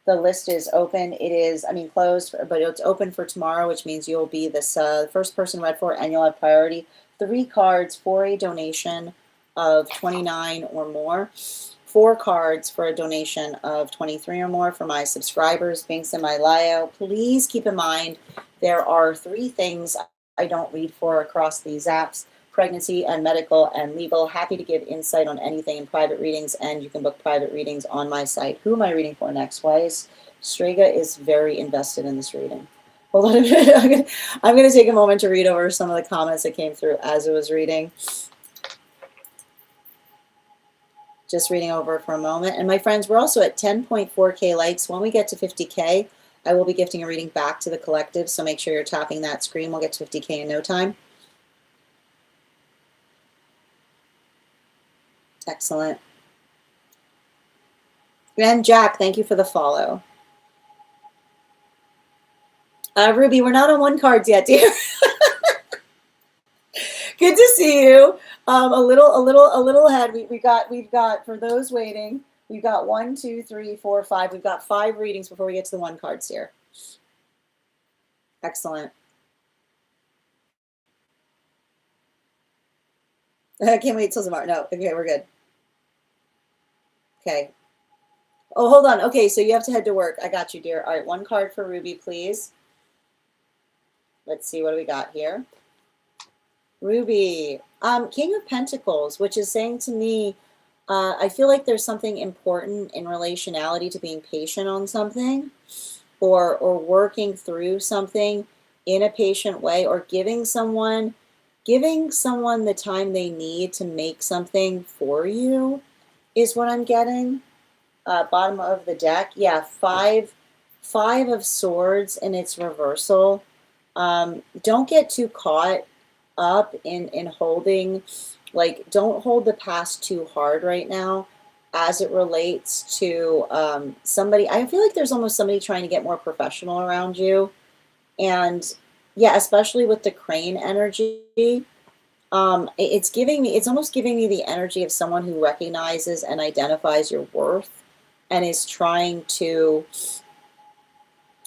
is open. It is, closed, but it's open for tomorrow, which means you'll be this first person read for, and you'll have priority. 3 cards for a donation of $29 or more 4 cards for a donation of 23 or more for my subscribers, being semi-Leo. Please keep in mind there are 3 things I don't read for across these apps: pregnancy and medical and legal. Happy to give insight on anything in private readings, and you can book private readings on my site. Who am I reading for next? Why is Strega is very invested in this reading? Hold on a minute. I'm gonna take a moment to read over some of the comments that came through as it was reading. Just reading over for a moment. And my friends, we're also at 10.4K likes. When we get to 50K, I will be gifting a reading back to the collective, so make sure you're tapping that screen. We'll get to 50K in no time. Excellent. And Jack, thank you for the follow. Ruby, we're not on 1 cards yet, dear. Good to see you. A little ahead. We've got for those waiting, we've got 1, 2, 3, 4, 5. We've got 5 readings before we get to the 1 cards here. Excellent. I can't wait till tomorrow. No, okay, we're good. Okay. Oh, hold on. Okay, so you have to head to work. I got you, dear. All right, 1 card for Ruby, please. Let's see, what do we got here? Ruby, King of Pentacles, which is saying to me, I feel like there's something important in relationality to being patient on something, or working through something in a patient way, or giving someone the time they need to make something for you is what I'm getting. Bottom of the deck, yeah, 5 of Swords in its reversal. Don't get too caught up in holding, like, don't hold the past too hard right now as it relates to somebody. I feel like there's almost somebody trying to get more professional around you. And yeah, especially with the crane energy, it's almost giving me the energy of someone who recognizes and identifies your worth and is trying to,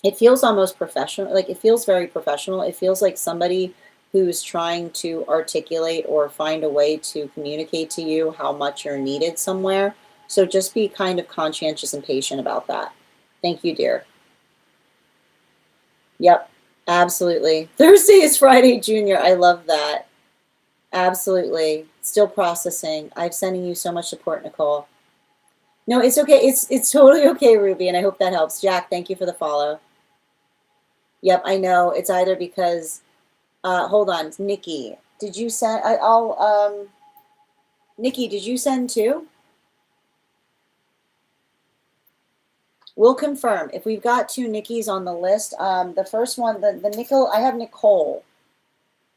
it feels almost professional, like it feels very professional. It feels like somebody who's trying to articulate or find a way to communicate to you how much you're needed somewhere. So just be kind of conscientious and patient about that. Thank you, dear. Yep, absolutely. Thursday is Friday, Junior. I love that. Absolutely. Still processing. I'm sending you so much support, Nicole. No, it's okay. It's totally okay, Ruby, and I hope that helps. Jack, thank you for the follow. Yep, I know. It's either because, hold on, Nikki, did you send, Nikki, did you send too? We'll confirm. If we've got 2 Nikki's on the list, the first one, the Nicole, I have Nicole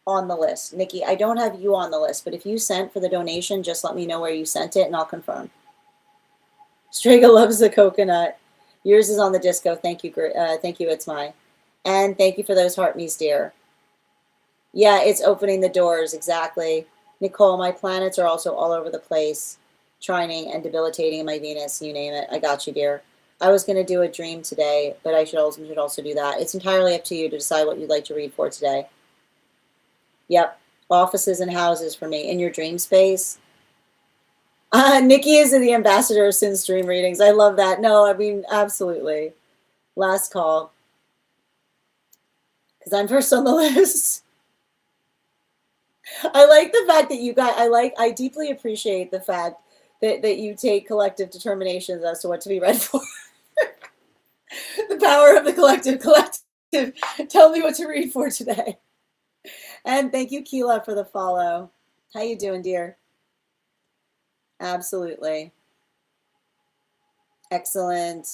on the list. Nikki, I don't have you on the list, but if you sent for the donation, just let me know where you sent it and I'll confirm. Strega loves the coconut. Yours is on the disco. Thank you. Thank you. It's mine. And thank you for those heart me's, dear. Yeah, it's opening the doors. Exactly. Nicole, my planets are also all over the place, trining and debilitating in my Venus, you name it. I got you, dear. I was going to do a dream today, but I should also do that. It's entirely up to you to decide what you'd like to read for today. Yep. Offices and houses for me. In your dream space. Nikki is the ambassador of Sin's dream readings. I love that. No, I mean, absolutely. Last call. Because I'm first on the list. I like the fact that you guys, I deeply appreciate the fact that you take collective determinations as to what to be read for. The power of the collective. Tell me what to read for today. And thank you, Keela, for the follow. How you doing, dear? Absolutely. Excellent.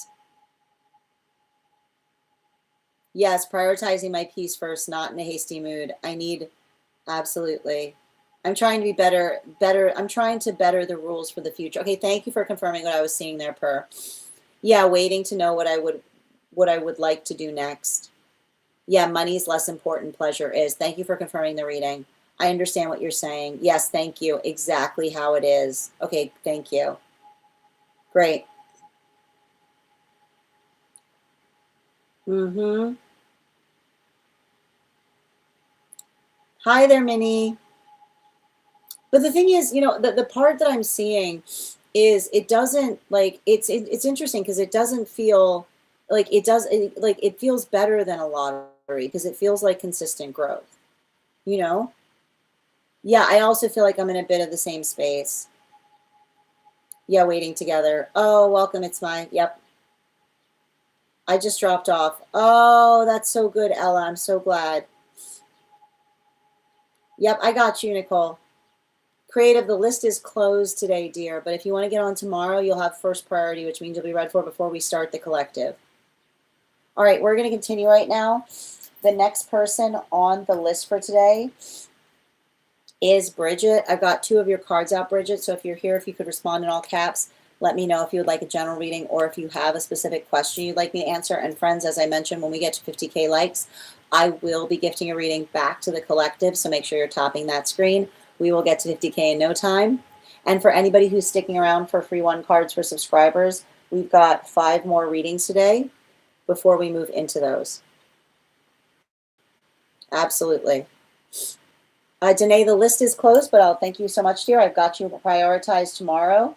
Yes, prioritizing my peace first, not in a hasty mood. Absolutely. I'm trying to be better. I'm trying to better the rules for the future. Okay, thank you for confirming what I was seeing there, Per. Yeah, waiting to know what I would like to do next. Yeah, money's less important, pleasure is. Thank you for confirming the reading. I understand what you're saying. Yes, thank you. Exactly how it is. Okay, thank you. Great. Mm-hmm. Hi there, Minnie. But the thing is, you know, the part that I'm seeing is it doesn't like it's interesting because it doesn't feel like like it feels better than a lottery because it feels like consistent growth, you know? Yeah, I also feel like I'm in a bit of the same space. Yeah, waiting together. Oh, welcome. It's my, yep. I just dropped off. Oh, that's so good, Ella. I'm so glad. Yep, I got you, Nicole. Creative, the list is closed today, dear, but if you want to get on tomorrow, you'll have first priority, which means you'll be read for before we start the collective. All right, we're going to continue right now. The next person on the list for today is Bridget. I've got 2 of your cards out, Bridget, so if you're here, if you could respond in all caps, let me know if you would like a general reading or if you have a specific question you'd like me to answer. And friends, as I mentioned, when we get to 50K likes, I will be gifting a reading back to the collective, so make sure you're topping that screen. We will get to 50K in no time. And for anybody who's sticking around for free 1 cards for subscribers, we've got 5 more readings today before we move into those. Absolutely. Danae, the list is closed, but I'll thank you so much, dear. I've got you prioritized tomorrow.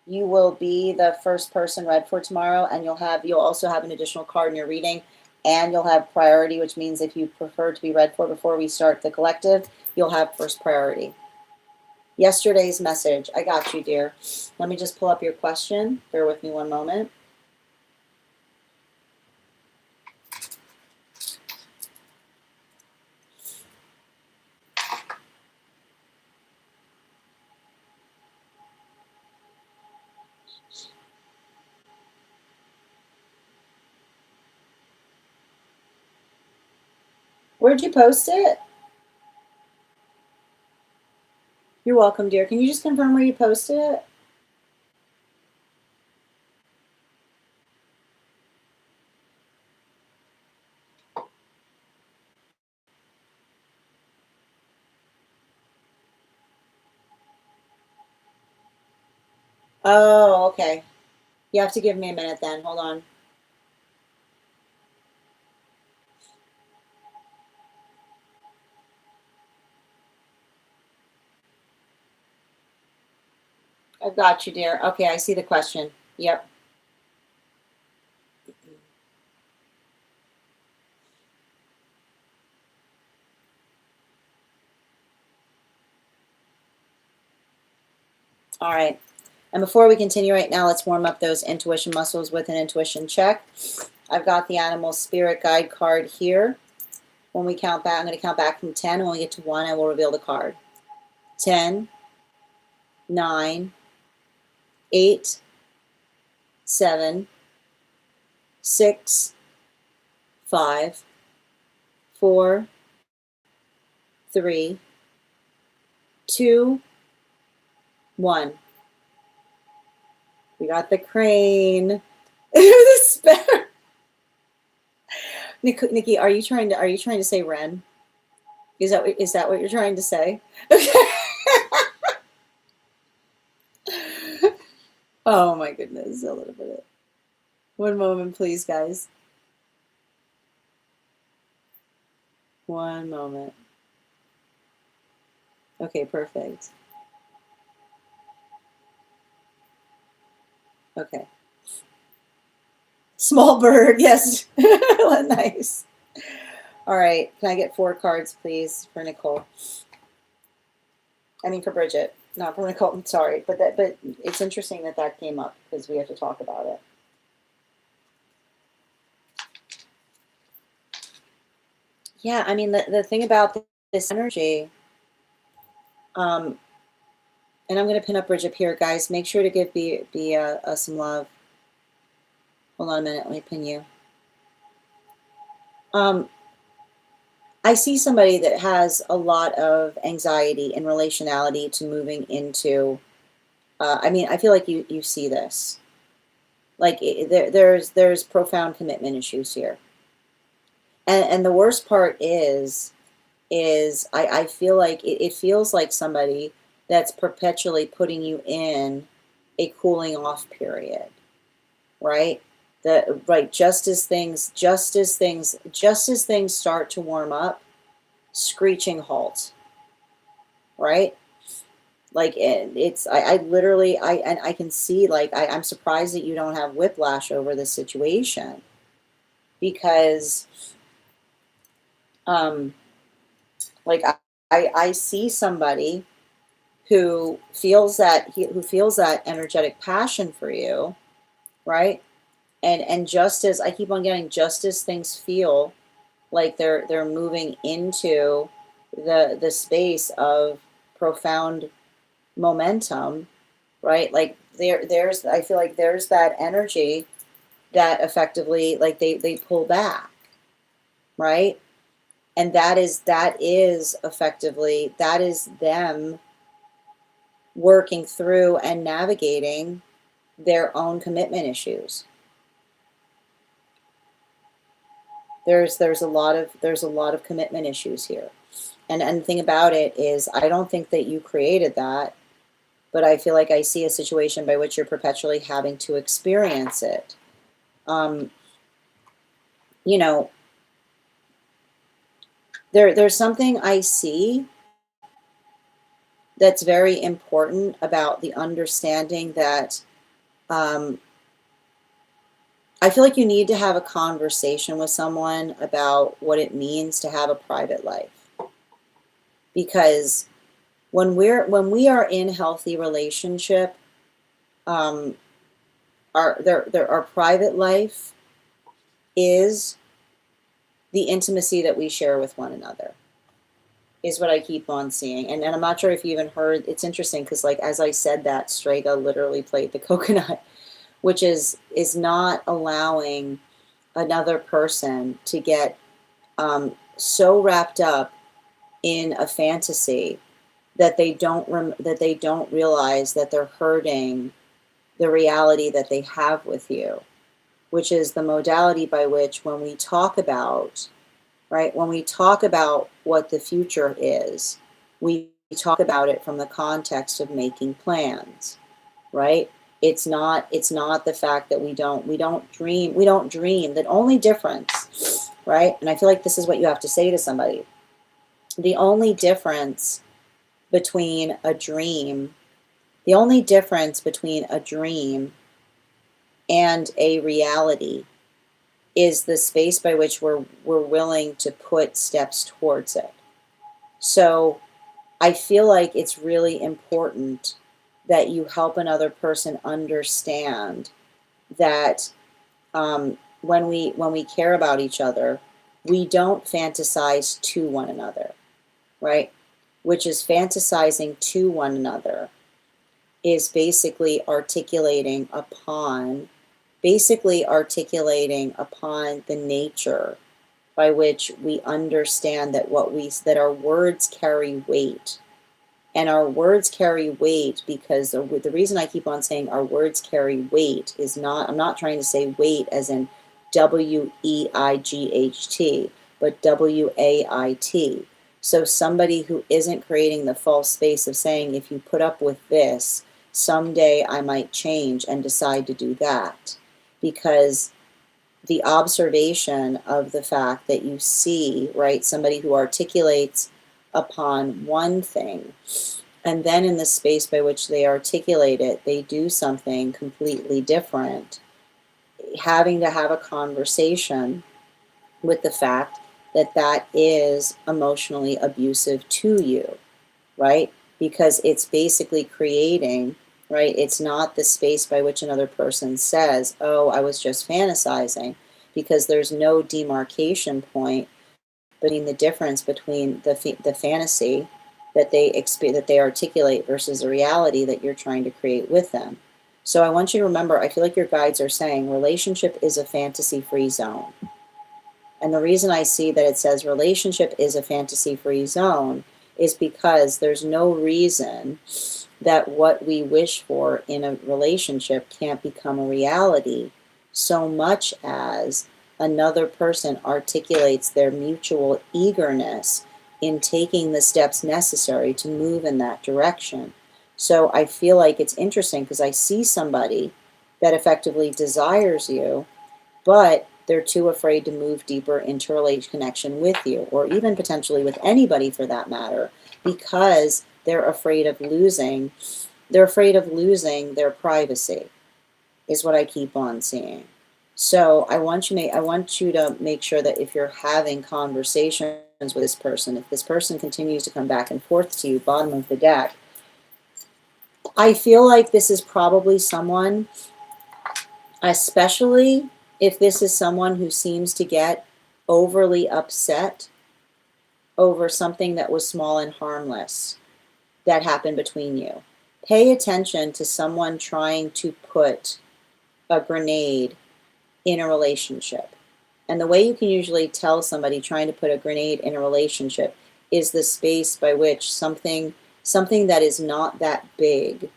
You will be the first person read for tomorrow, and you'll also have an additional card in your reading, and you'll have priority, which means if you prefer to be read for before we start the collective, you'll have first priority. Yesterday's message. I got you, dear. Let me just pull up your question. Bear with me one moment. Where'd you post it? You're welcome, dear. Can you just confirm where you posted it? Oh, okay. You have to give me a minute then. Hold on. I've got you, dear. Okay, I see the question. Yep. All right. And before we continue right now, let's warm up those intuition muscles with an intuition check. I've got the animal spirit guide card here. When we count back, I'm going to count back from 10. And when we get to 1, I will reveal the card. 10, 9, 8, 7, 6, 5, 4, 3, 2, 1. We got the crane. The sparrow. Nikki, are you trying to say Ren? Is that what you're trying to say? Okay. Oh my goodness, a little bit. One moment, please, guys. One moment. Okay, perfect. Okay. Small bird, yes. Nice. All right, can I get 4 cards, please, for Nicole? I mean, for Bridget, not for Nicole. I'm sorry, but it's interesting that came up because we have to talk about it. Yeah, I mean, the thing about this energy, and I'm going to pin up Bridget here, guys. Make sure to give B some love. Hold on a minute. Let me pin you. I see somebody that has a lot of anxiety in relationality to moving into. I mean, I feel like you see this. Like there's profound commitment issues here, and the worst part is I feel like it feels like somebody that's perpetually putting you in a cooling off period, right? Just as things start to warm up, screeching halt, right? Like it's, I literally, and I can see, like, I'm surprised that you don't have whiplash over this situation, because, um, like I see somebody who feels that, who feels that energetic passion for you, right? And just as I keep on getting, just as things feel like they're moving into the space of profound momentum, right? Like there's, I feel like there's that energy that effectively, like they pull back, right? And that is effectively, that is them working through and navigating their own commitment issues. There's a lot of commitment issues here. And the thing about it is, I don't think that you created that, but I feel like I see a situation by which you're perpetually having to experience it. Um, you know, there's something I see that's very important about the understanding that, um, I feel like you need to have a conversation with someone about what it means to have a private life. Because when we are in healthy relationship, um, our private life is the intimacy that we share with one another, is what I keep on seeing. And I'm not sure if you even heard, it's interesting because, like, as I said that, Strega literally played the coconut, which is not allowing another person to get, so wrapped up in a fantasy that they don't realize that they're hurting the reality that they have with you, which is the modality by which, when we talk about, right, when we talk about what the future is, we talk about it from the context of making plans, right? It's not the fact that we don't dream. The only difference, right? And I feel like this is what you have to say to somebody. The only difference between a dream, the only difference between a dream and a reality is the space by which we're willing to put steps towards it. So I feel like it's really important that you help another person understand that, when we care about each other, we don't fantasize to one another, right? Which is, fantasizing to one another is basically articulating upon the nature by which we understand that our words carry weight. And our words carry weight because the reason I keep on saying our words carry weight is not, I'm not trying to say weight as in WEIGHT, but WAIT. So somebody who isn't creating the false space of saying, if you put up with this, someday I might change and decide to do that. Because the observation of the fact that you see, right, somebody who articulates upon one thing, and then in the space by which they articulate it, they do something completely different. Having to have a conversation with the fact that that is emotionally abusive to you, right? Because it's basically creating, right? It's not the space by which another person says, oh, I was just fantasizing, because there's no demarcation point between the difference between the fantasy that they articulate versus the reality that you're trying to create with them. So I want you to remember, I feel like your guides are saying relationship is a fantasy-free zone. And the reason I see that it says relationship is a fantasy-free zone is because there's no reason that what we wish for in a relationship can't become a reality, so much as another person articulates their mutual eagerness in taking the steps necessary to move in that direction. So I feel like it's interesting because I see somebody that effectively desires you, but they're too afraid to move deeper into relationship connection with you, or even potentially with anybody for that matter, because they're afraid of losing. They're afraid of losing their privacy, is what I keep on seeing. So I want you to make sure that if you're having conversations with this person, if this person continues to come back and forth to you, bottom of the deck, I feel like this is probably someone, especially if this is someone who seems to get overly upset over something that was small and harmless that happened between you. Pay attention to someone trying to put a grenade in a relationship. And the way you can usually tell somebody trying to put a grenade in a relationship is the space by which something that is not that big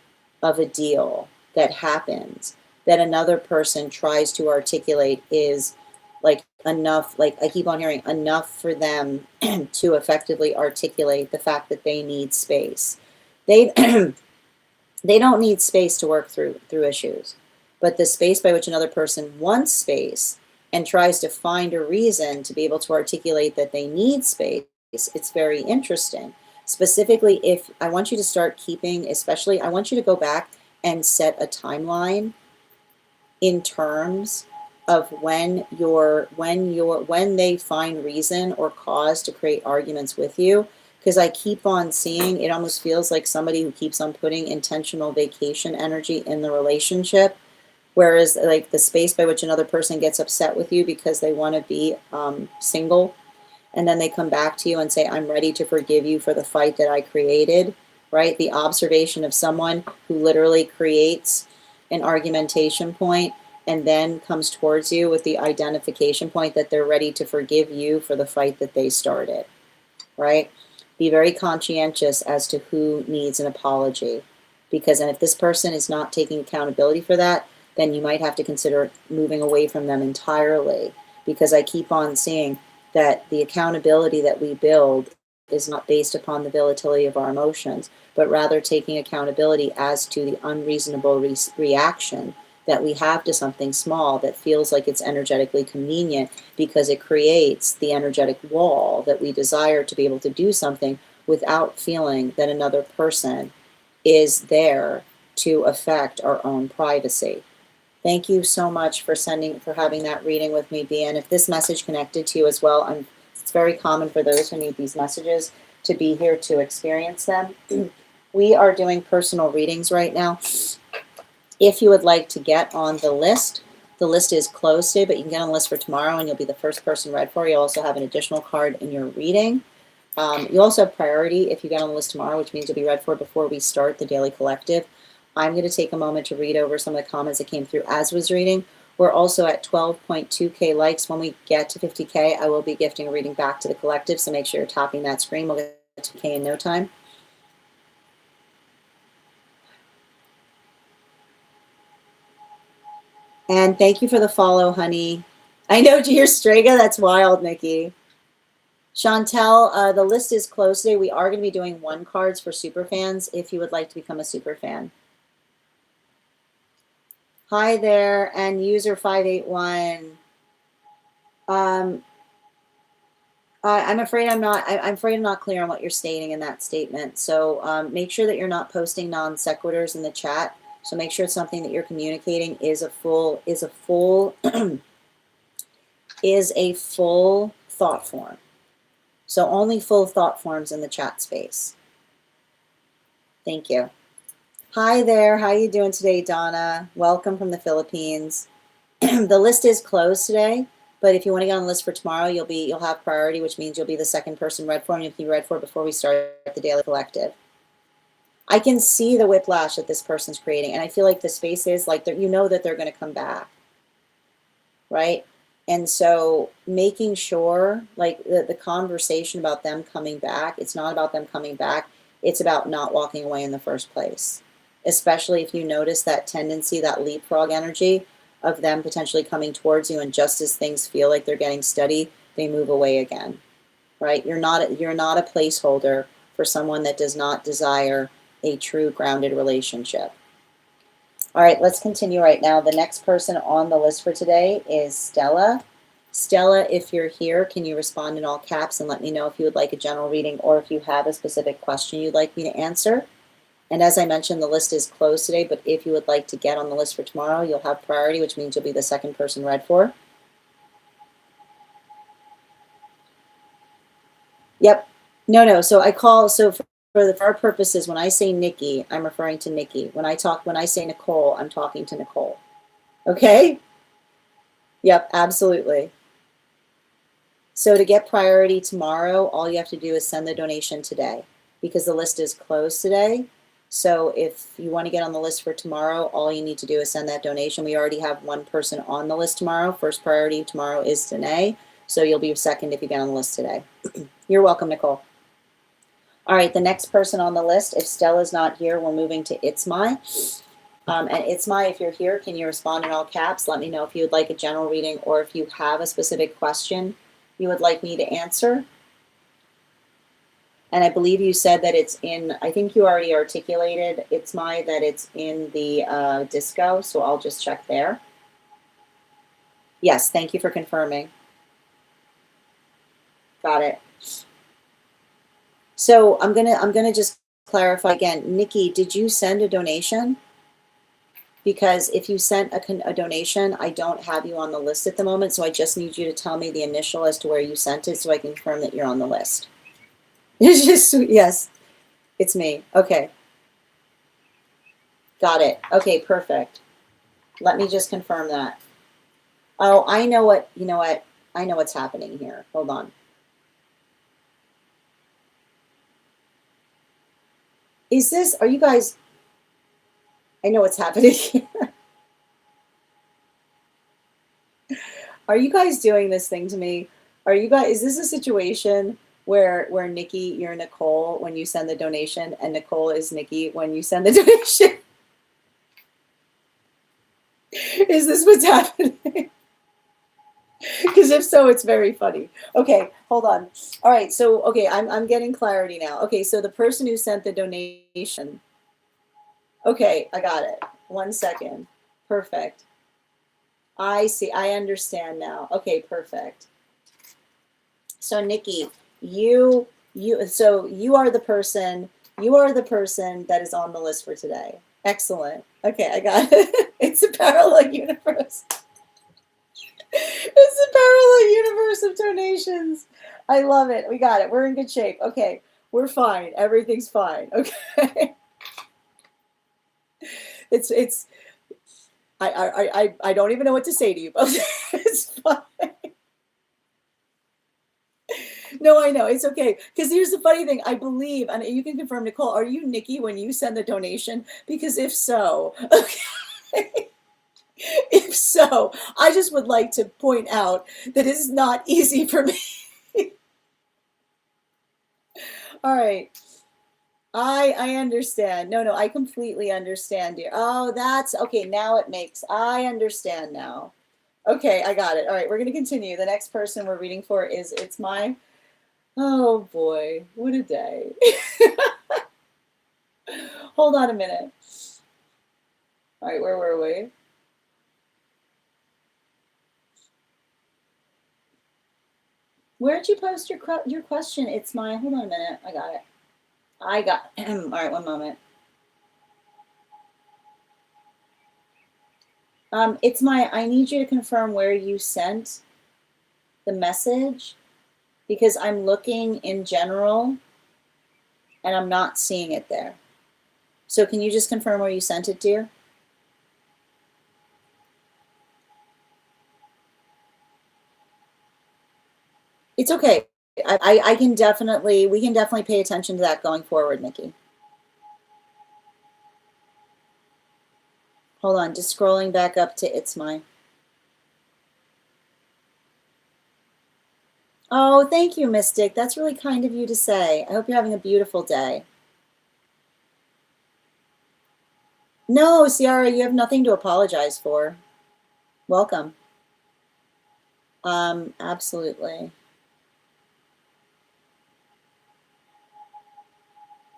of a deal that happens, that another person tries to articulate is like enough, like I keep on hearing, enough for them to effectively articulate the fact that they need space. They they don't need space to work through issues, but the space by which another person wants space and tries to find a reason to be able to articulate that they need space, it's very interesting. Specifically, if I want you to start keeping, especially, I want you to go back and set a timeline in terms of when they find reason or cause to create arguments with you. Because I keep on seeing, it almost feels like somebody who keeps on putting intentional vacation energy in the relationship. Whereas like the space by which another person gets upset with you because they want to be single, and then they come back to you and say, I'm ready to forgive you for the fight that I created, right? The observation of someone who literally creates an argumentation point and then comes towards you with the identification point that they're ready to forgive you for the fight that they started, right? Be very conscientious as to who needs an apology, because and if this person is not taking accountability for that, then you might have to consider moving away from them entirely, because I keep on seeing that the accountability that we build is not based upon the volatility of our emotions, but rather taking accountability as to the unreasonable reaction that we have to something small that feels like it's energetically convenient, because it creates the energetic wall that we desire to be able to do something without feeling that another person is there to affect our own privacy. Thank you so much for having that reading with me, Bien. If this message connected to you as well, it's very common for those who need these messages to be here to experience them. We are doing personal readings right now. If you would like to get on the list is closed today, but you can get on the list for tomorrow and you'll be the first person read for. You'll also have an additional card in your reading. You also have priority if you get on the list tomorrow, which means you'll be read for before we start the daily collective. I'm going to take a moment to read over some of the comments that came through as was reading. We're also at 12.2K likes. When we get to 50K, I will be gifting a reading back to the collective, so make sure you're tapping that screen. We'll get to K in no time. And thank you for the follow, honey. I know, to hear Strega, that's wild, Nikki. Chantel, the list is closed today. We are going to be doing 1 cards for super fans if you would like to become a super fan. Hi there, and user 581. I'm afraid I'm not clear on what you're stating in that statement. So make sure that you're not posting non sequiturs in the chat. So make sure it's something that you're communicating is a full is a full thought form. So only full thought forms in the chat space. Thank you. Hi there. How you doing today, Donna? Welcome from the Philippines. The list is closed today, but if you want to get on the list for tomorrow, you'll have priority, which means you'll be the second person read for, and you'll be read for before we start the daily collective. I can see the whiplash that this person's creating, and I feel like the space is like you know that they're going to come back, right? And so making sure, like the conversation about them coming back, it's not about them coming back, it's about not walking away in the first place. Especially if you notice that tendency, that leapfrog energy of them potentially coming towards you, and just as things feel like they're getting steady, they move away again, right? You're not a placeholder for someone that does not desire a true grounded relationship. All right, let's continue right now. The next person on the list for today is Stella. Stella, if you're here, can you respond in all caps and let me know if you would like a general reading or if you have a specific question you'd like me to answer? And as I mentioned, the list is closed today, but if you would like to get on the list for tomorrow, you'll have priority, which means you'll be the second person read for. Yep. No. So I call, so for our purposes, when I say Nikki, I'm referring to Nikki. When I say Nicole, I'm talking to Nicole. Okay? Yep, absolutely. So to get priority tomorrow, all you have to do is send the donation today because the list is closed today. So if you want to get on the list for tomorrow, all you need to do is send that donation. We already have one person on the list tomorrow. First priority tomorrow is Danae. So you'll be second if you get on the list today. You're welcome, Nicole. All right, the next person on the list, if Stella's not here, we're moving to It's My. And It's My, if you're here, can you respond in all caps? Let me know if you would like a general reading or if you have a specific question you would like me to answer. And I believe you said that it's in, I think you already articulated, It's My, that it's in the disco, so I'll just check there. Yes, thank you for confirming. Got it. So I'm gonna just clarify again. Nikki, did you send a donation? Because if you sent a donation, I don't have you on the list at the moment, so I just need you to tell me the initial as to where you sent it so I can confirm that you're on the list. It's just, yes, it's me. Okay. Got it. Okay, perfect. Let me just confirm that. Oh, I know what, you know what? I know what's happening here. Hold on. Is this, are you guys, I know what's happening here. Are you guys doing this thing to me? Are you guys, is this a situation where Nikki, you're Nicole when you send the donation and Nicole is Nikki when you send the donation? Is this what's happening? Because if so, it's very funny. Okay, hold on. All right, so, okay, I'm getting clarity now. Okay, so the person who sent the donation. Okay, I got it. 1 second. Perfect. I see. I understand now. Okay, perfect. So Nikki, you are the person that is on the list for today. Excellent. Okay, I got it. It's a parallel universe. It's a parallel universe of donations. I love it. We got it. We're in good shape. Okay, we're fine. Everything's fine. Okay. It's I don't even know what to say to you, but it's fine. No, I know. It's okay. Because here's the funny thing. I believe, and you can confirm, Nicole, are you Nikki when you send the donation? Because if so, okay. If so, I just would like to point out that it's not easy for me. All right. I understand. No, I completely understand, dear. Oh, that's okay. Now it makes, I understand now. Okay, I got it. All right, we're going to continue. The next person we're reading for is It's My. Oh boy, what a day. Hold on a minute. All right, where were we? Where'd you post your question? It's My. Hold on a minute. I got it. All right, one moment. It's My, I need you to confirm where you sent the message because I'm looking in general and I'm not seeing it there. So can you just confirm where you sent it, dear? It's okay. I can definitely, we can definitely pay attention to that going forward, Nikki. Hold on, just scrolling back up to It's My. Oh, thank you, Mystic. That's really kind of you to say. I hope you're having a beautiful day. No, Ciara, you have nothing to apologize for. Welcome. Absolutely.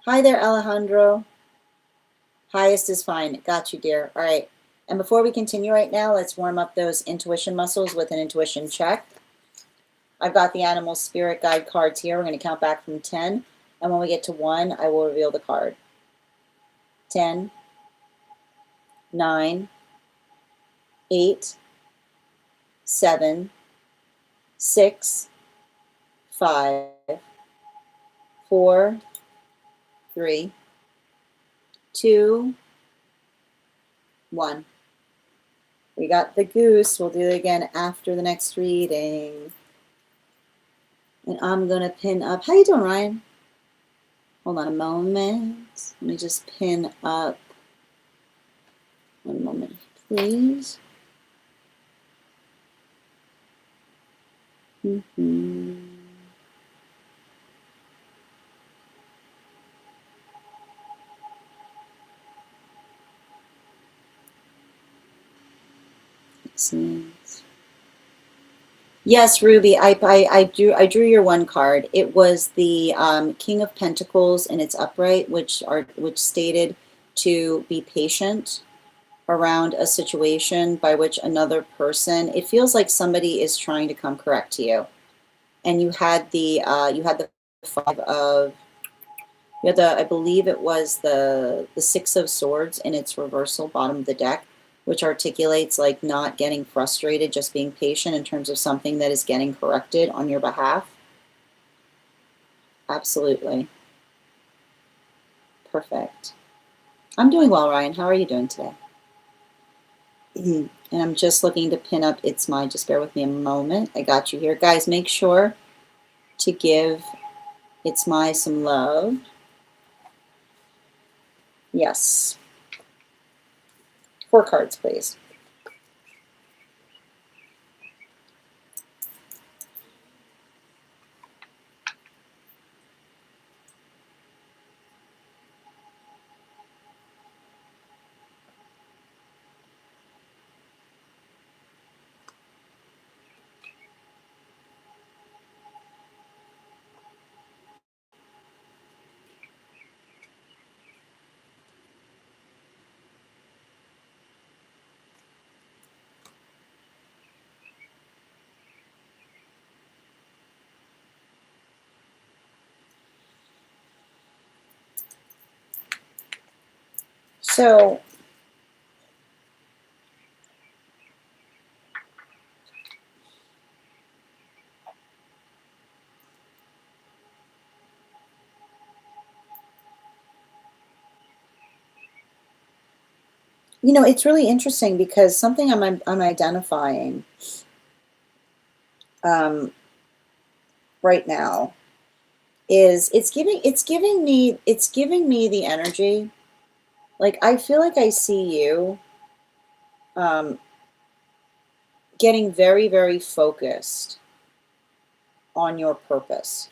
Hi there, Alejandro. Highest is fine. Got you, dear. All right. And before we continue right now, let's warm up those intuition muscles with an intuition check. I've got the animal spirit guide cards here. We're going to count back from 10. And when we get to 1, I will reveal the card. 10, 9, 8, 7, 6, 5, 4, 3, 2, 1. We got the goose. We'll do it again after the next reading. And I'm going to pin up. How you doing, Ryan? Hold on a moment. Let me just pin up. One moment, please. Excellent. Yes, Ruby, I drew your one card. It was the King of Pentacles in its upright, which stated to be patient around a situation by which another person, it feels like somebody is trying to come correct to you. And you had the five of, you had the, I believe it was the Six of Swords in its reversal, bottom of the deck, which articulates like not getting frustrated, just being patient in terms of something that is getting corrected on your behalf. Absolutely. Perfect. I'm doing well, Ryan. How are you doing today? And I'm just looking to pin up It's My. Just bear with me a moment. I got you here. Guys, make sure to give It's My some love. Yes. 4 cards, please. So, you know, it's really interesting because something I'm identifying right now is it's giving me the energy. Like, I feel like I see you getting very, very focused on your purpose.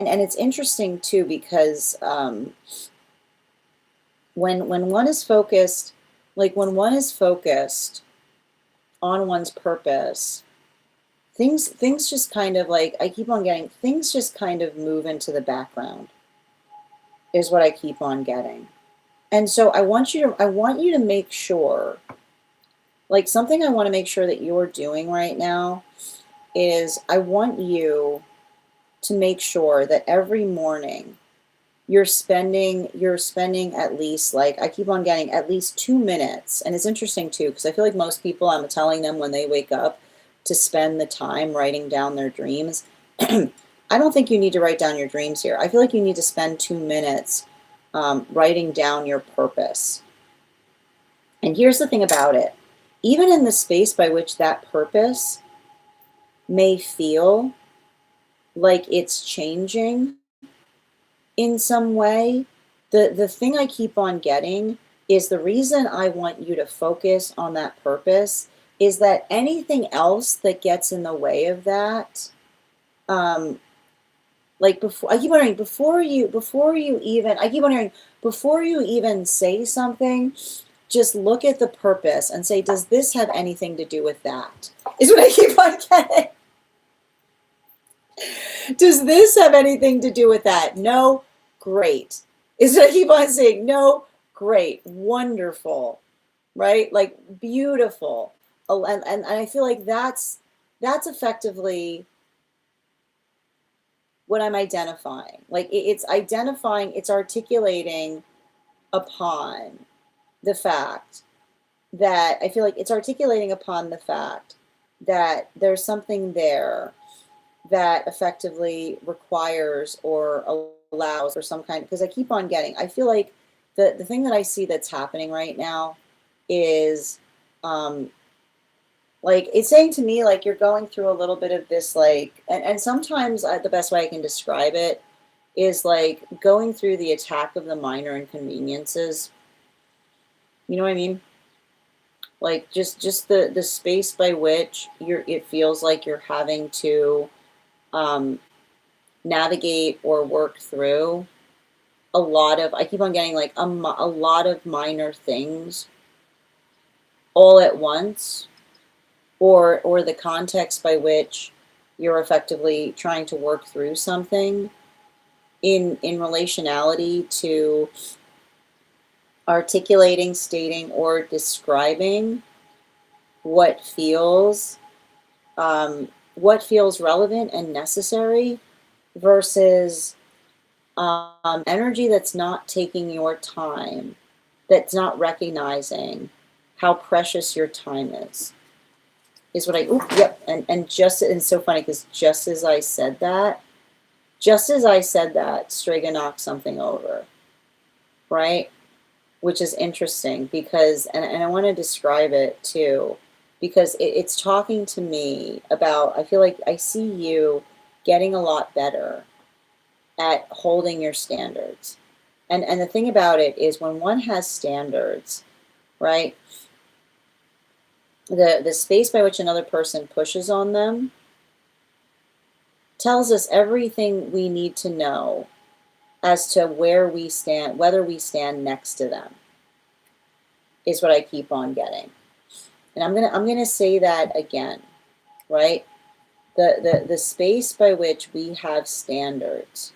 And it's interesting too because when one is focused, like when one is focused on one's purpose, things just kind of like, I keep on getting, things just kind of move into the background is what I keep on getting. And so I want you to make sure, like something I want to make sure that you're doing right now is I want you to make sure that every morning you're spending at least, like I keep on getting at least 2 minutes. And it's interesting too, because I feel like most people, I'm telling them when they wake up to spend the time writing down their dreams. I don't think you need to write down your dreams here. I feel like you need to spend 2 minutes writing down your purpose. And here's the thing about it. Even in the space by which that purpose may feel like it's changing in some way, the thing I keep on getting is the reason I want you to focus on that purpose is that anything else that gets in the way of that, like before, I keep wondering before you even say something, just look at the purpose and say, does this have anything to do with that? Is what I keep on getting. Does this have anything to do with that? No, great. Is what I keep on saying. No, great, wonderful, right? Like beautiful. And I feel like that's that's effectively what I'm identifying. Like it's identifying, it's articulating upon the fact that I feel like it's articulating upon the fact that there's something there that effectively requires or allows for some kind, because I keep on getting, I feel like the thing that I see that's happening right now is like it's saying to me like you're going through a little bit of this like, and sometimes the best way I can describe it is like going through the attack of the minor inconveniences. You know what I mean? Like just the space by which it feels like you're having to um, navigate or work through a lot of, I keep on getting like a lot of minor things all at once, or the context by which you're effectively trying to work through something in relationality to articulating, stating, or describing what feels relevant and necessary versus energy that's not taking your time, that's not recognizing how precious your time is what I, ooh, yep, and just, and it's so funny because just as I said that, Strega knocked something over, right? Which is interesting because, and I want to describe it too, because it's talking to me about, I feel like I see you getting a lot better at holding your standards. And the thing about it is when one has standards, right, the space by which another person pushes on them tells us everything we need to know as to where we stand, whether we stand next to them, is what I keep on getting. And I'm gonna say that again, right? The space by which we have standards,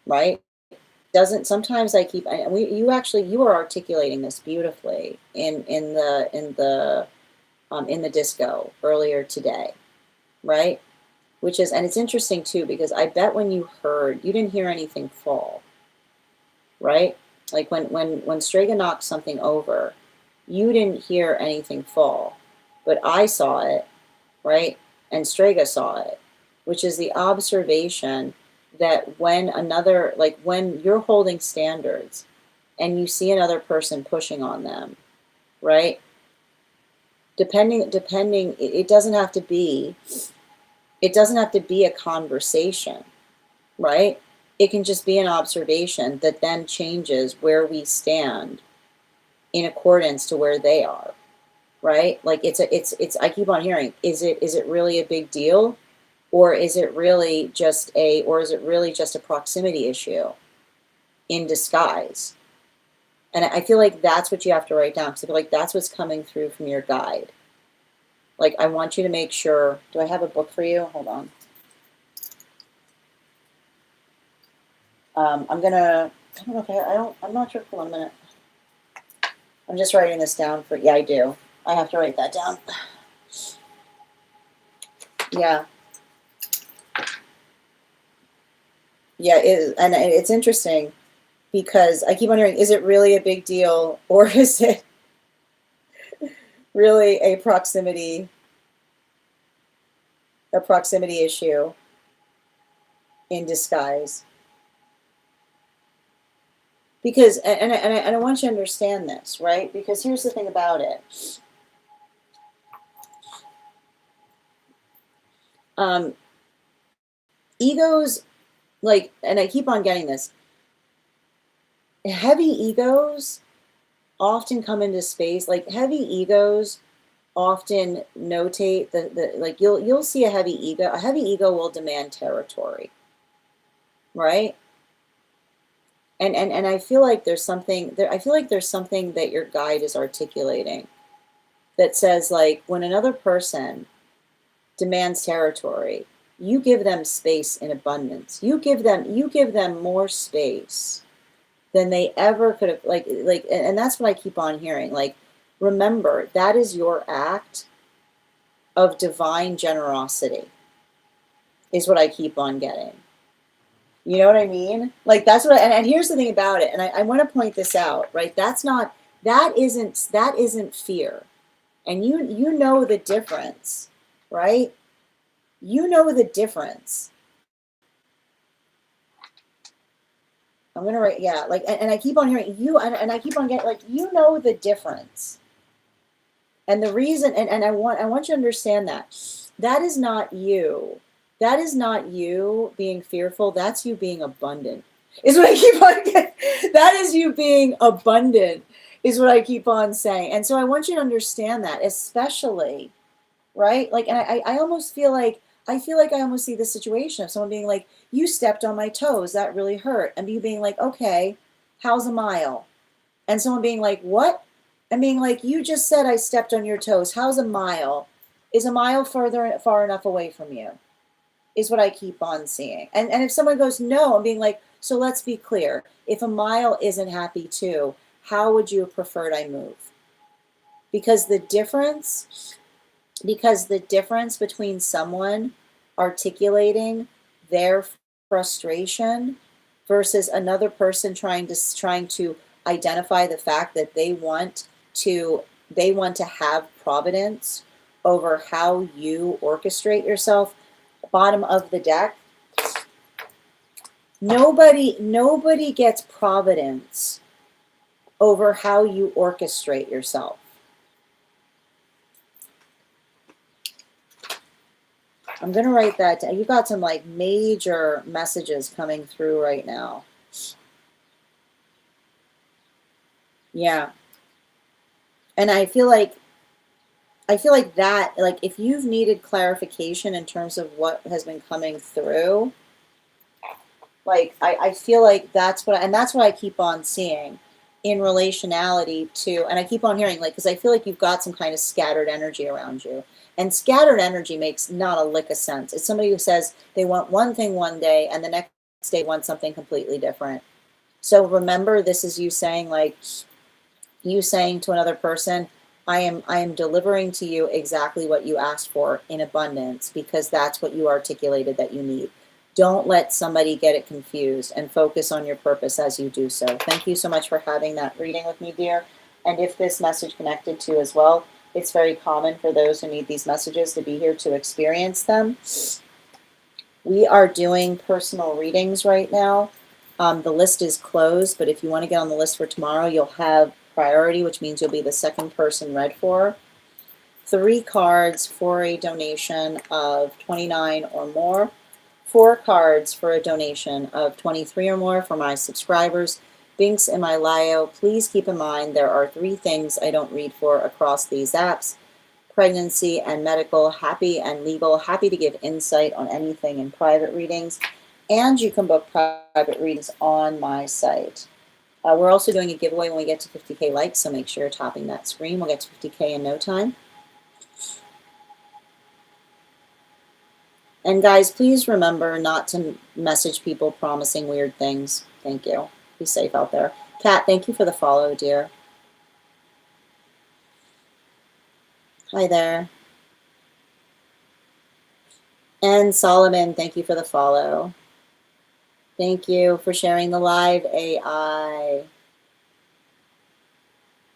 right? Doesn't, sometimes I keep, and you are articulating this beautifully in the disco earlier today, right? Which is, and it's interesting too, because I bet when you didn't hear anything fall, right? Like when Strega knocked something over, you didn't hear anything fall, but I saw it, right? And Strega saw it, which is the observation that when another, like when you're holding standards and you see another person pushing on them, right? Depending, it doesn't have to be, a conversation, right? It can just be an observation that then changes where we stand in accordance to where they are, right? Like it's I keep on hearing, is it really a big deal? Or is it really just a proximity issue in disguise? And I feel like that's what you have to write down, because I feel like that's what's coming through from your guide. Like I want you to make sure, do I have a book for you? Hold on. I don't know if I'm not sure for 1 minute. I'm just writing this down for, yeah, I do. I have to write that down. Yeah. Yeah, and it's interesting because I keep wondering, is it really a big deal, or is it really a proximity issue in disguise? Because, and I want you to understand this, right? Because here's the thing about it. Egos, like, and I keep on getting this, heavy egos often come into space, like heavy egos often notate the like you'll see a heavy ego will demand territory, right? And I feel like there's something there, I feel like there's something that your guide is articulating that says, like, when another person demands territory, you give them space in abundance. You give them more space than they ever could have, and that's what I keep on hearing. Like, remember, that is your act of divine generosity is what I keep on getting. You know what I mean? Like that's what, and here's the thing about it, and I want to point this out, right? That isn't fear. And you know the difference, right? You know the difference. I'm gonna write, yeah, like, and I keep on hearing you, and I keep on getting, like, you know the difference. And the reason, and I want you to understand that is not you. That is not you being fearful. That's you being abundant. Is what I keep on getting. That is you being abundant, is what I keep on saying. And so I want you to understand that, especially, right? Like, and I almost feel like, I almost see the situation of someone being like, you stepped on my toes, that really hurt. And you being like, okay, how's a mile? And someone being like, what? And being like, you just said I stepped on your toes. How's a mile? Is a mile far enough away from you? Is what I keep on seeing. And if someone goes, no, I'm being like, so let's be clear. If a mile isn't happy too, how would you have preferred I move? Because the difference between someone articulating their frustration versus another person trying to identify the fact that they want to have providence over how you orchestrate yourself. Bottom of the deck. Nobody gets providence over how you orchestrate yourself. I'm going to write that down. You got some like major messages coming through right now. Yeah. And I feel like that, like if you've needed clarification in terms of what has been coming through, like I feel like that's what I keep on seeing in relationality to, and I keep on hearing, like, because I feel like you've got some kind of scattered energy around you. And scattered energy makes not a lick of sense. It's somebody who says they want one thing one day and the next day want something completely different. So remember, this is you saying, like, you saying to another person, I am delivering to you exactly what you asked for in abundance, because that's what you articulated that you need. Don't let somebody get it confused, and focus on your purpose as you do so. Thank you so much for having that reading with me, dear. And if this message connected to you as well, it's very common for those who need these messages to be here to experience them. We are doing personal readings right now. The list is closed, but if you want to get on the list for tomorrow, you'll have priority, which means you'll be the second person read for. 3 cards for a donation of $29 or more. 4 cards for a donation of $23 or more for my subscribers. Links in my bio. Please keep in mind there are 3 things I don't read for across these apps: pregnancy and medical, happy and legal. Happy to give insight on anything in private readings. And you can book private readings on my site. We're also doing a giveaway when we get to 50K likes, so make sure you're tapping that screen. We'll get to 50K in no time. And guys, please remember not to message people promising weird things. Thank you. Be safe out there. Kat, thank you for the follow, dear. Hi there. And Solomon, thank you for the follow. Thank you for sharing the live, AI.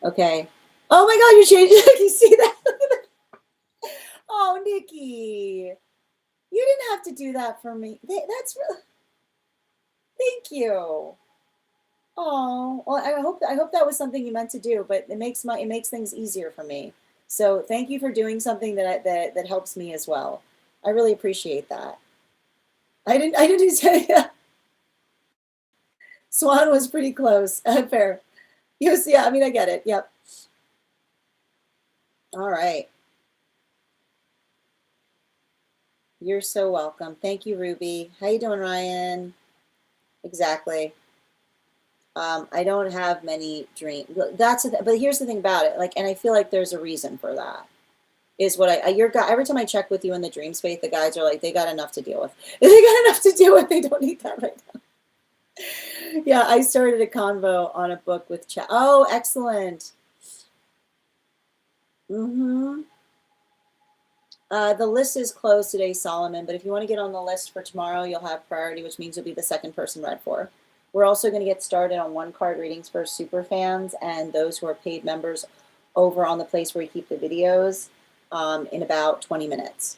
Okay. Oh my God, you changed it. You see that? Oh, Nikki. You didn't have to do that for me. That's really, thank you. Oh, well, I hope that was something you meant to do, but it makes things easier for me. So thank you for doing something that helps me as well. I really appreciate that. I didn't say that. Swan was pretty close. Fair. Yes, yeah, I mean, I get it. Yep. All right. You're so welcome. Thank you, Ruby. How you doing, Ryan? Exactly. I don't have many dreams. But here's the thing about it. Like, and I feel like there's a reason for that. Is what every time I check with you in the dream space, the guys are like, they got enough to deal with. They got enough to deal with. They don't need that right now. Yeah, I started a convo on a book with chat. Oh, excellent. The list is closed today, Solomon, but if you want to get on the list for tomorrow, you'll have priority, which means you'll be the second person read for. We're also going to get started on one-card readings for super fans and those who are paid members over on the place where we keep the videos in about 20 minutes.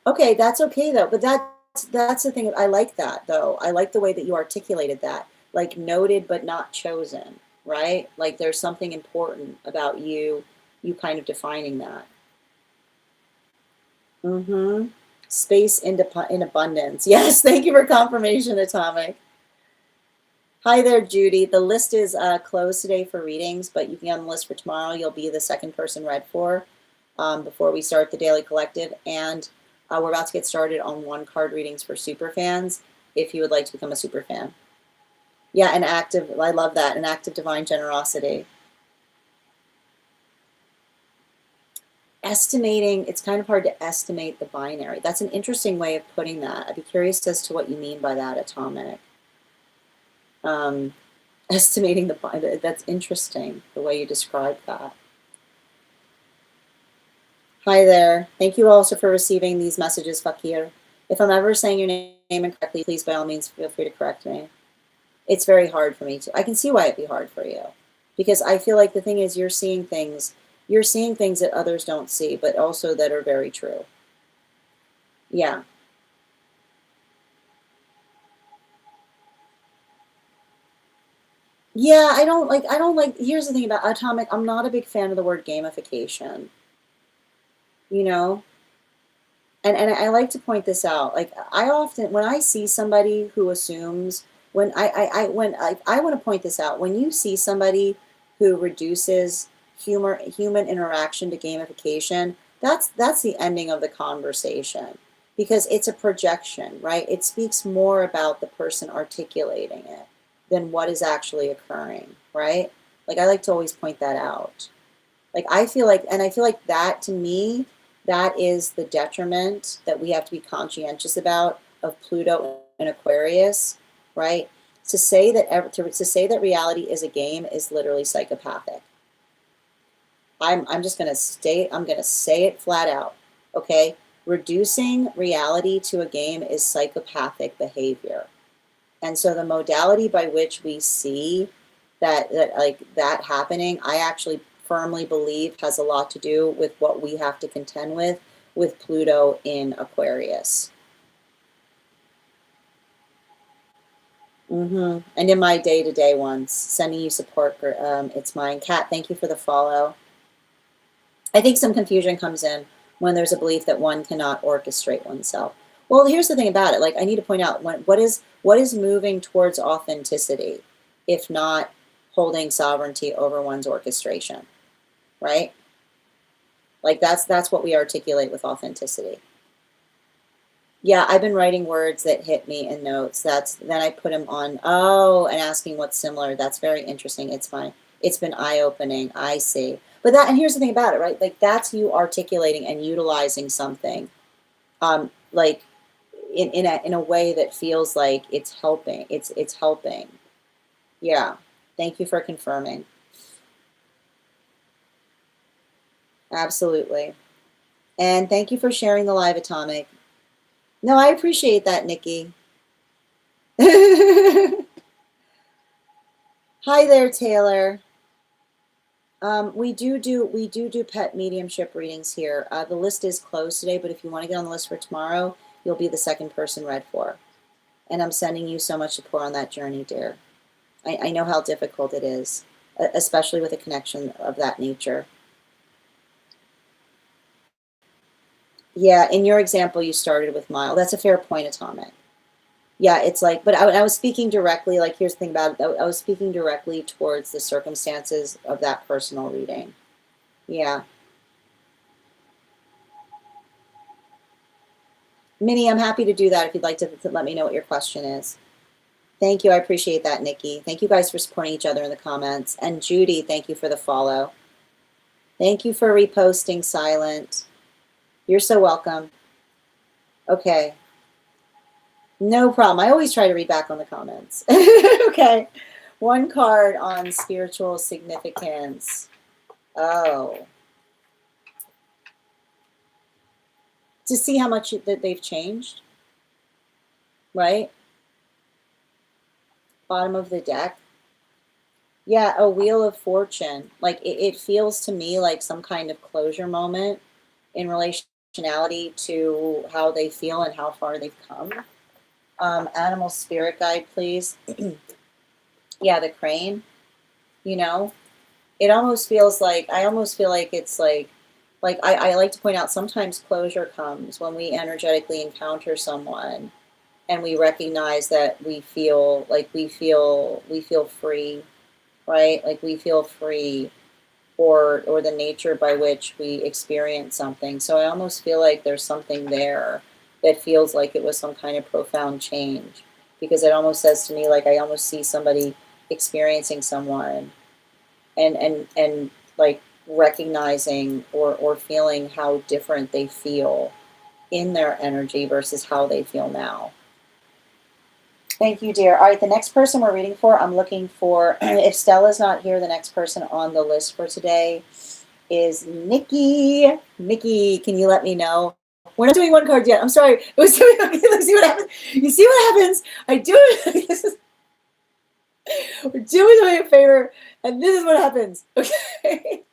Okay, that's okay though, but that's the thing. I like that though. I like the way that you articulated that, like noted but not chosen, right? Like there's something important about you kind of defining that. Mm-hmm. Space in abundance. Yes, thank you for confirmation, Atomic. Hi there, Judy. The list is closed today for readings, but you can get on the list for tomorrow. You'll be the second person read for before we start the Daily Collective. And we're about to get started on one-card readings for super fans if you would like to become a super fan. Yeah, an active, I love that, an act of divine generosity. Estimating, it's kind of hard to estimate the binary. That's an interesting way of putting that. I'd be curious as to what you mean by that, Atomic. Estimating the binary, that's interesting, the way you describe that. Hi there. Thank you also for receiving these messages, Fakir. If I'm ever saying your name incorrectly, please by all means feel free to correct me. It's very hard for me to. I can see why it'd be hard for you. Because I feel like the thing is you're seeing things that others don't see, but also that are very true. Yeah. Yeah, I don't like, here's the thing about Atomic, I'm not a big fan of the word gamification. You know? And I like to point this out. Like I often, when I see somebody who assumes, when I want to point this out, when you see somebody who reduces human interaction to gamification, that's the ending of the conversation because it's a projection, right? It speaks more about the person articulating it than what is actually occurring, right? Like I like to always point that out. Like I feel like that to me, that is the detriment that we have to be conscientious about of Pluto and Aquarius, right? To say that reality is a game is literally psychopathic. I'm gonna say it flat out. Okay? Reducing reality to a game is psychopathic behavior. And so the modality by which we see that happening, I actually firmly believe has a lot to do with what we have to contend with Pluto in Aquarius. And in my day-to-day ones, sending you support, it's mine. Kat, thank you for the follow. I think some confusion comes in when there's a belief that one cannot orchestrate oneself. Well, here's the thing about it. Like I need to point out what is moving towards authenticity, if not holding sovereignty over one's orchestration, right? Like that's what we articulate with authenticity. Yeah, I've been writing words that hit me in notes. Then I put them on. Oh, and asking what's similar. That's very interesting. It's fine. It's been eye-opening. I see. But and here's the thing about it, right? Like that's you articulating and utilizing something, like in a way that feels like it's helping. It's helping. Yeah. Thank you for confirming. Absolutely. And thank you for sharing the live, Atomic. No, I appreciate that, Nikki. Hi there, Taylor. We do pet mediumship readings here. The list is closed today, but if you want to get on the list for tomorrow, you'll be the second person read for. And I'm sending you so much support on that journey, dear. I know how difficult it is, especially with a connection of that nature. Yeah, in your example, you started with mild. That's a fair point, Atomic. Yeah, it's like, but I was speaking directly, like, here's the thing about it. I was speaking directly towards the circumstances of that personal reading. Yeah. Minnie, I'm happy to do that if you'd like to let me know what your question is. Thank you. I appreciate that, Nikki. Thank you guys for supporting each other in the comments. And Judy, thank you for the follow. Thank you for reposting, Silent. You're so welcome. Okay. No problem. I always try to read back on the comments. Okay. One card on spiritual significance. Oh. To see how much that they've changed, right? Bottom of the deck. Yeah, a Wheel of Fortune. Like it feels to me like some kind of closure moment in relationality to how they feel and how far they've come. Animal spirit guide, please. Yeah, the crane, you know, it almost feels like, I almost feel like it's like I like to point out sometimes closure comes when we energetically encounter someone and we recognize that we feel free, right? Like we feel free, or the nature by which we experience something. So I almost feel like there's something there that feels like it was some kind of profound change, because it almost says to me like I almost see somebody experiencing someone and like recognizing or feeling how different they feel in their energy versus how they feel now. Thank you, dear. All right, the next person we're reading for, I'm looking for, if Stella's not here, the next person on the list for today is Nikki. Nikki, can you let me know? We're not doing one card yet. I'm sorry. It was doing, okay, let's see what happens. You see what happens? I do it. We're doing a favor, and this is what happens. Okay.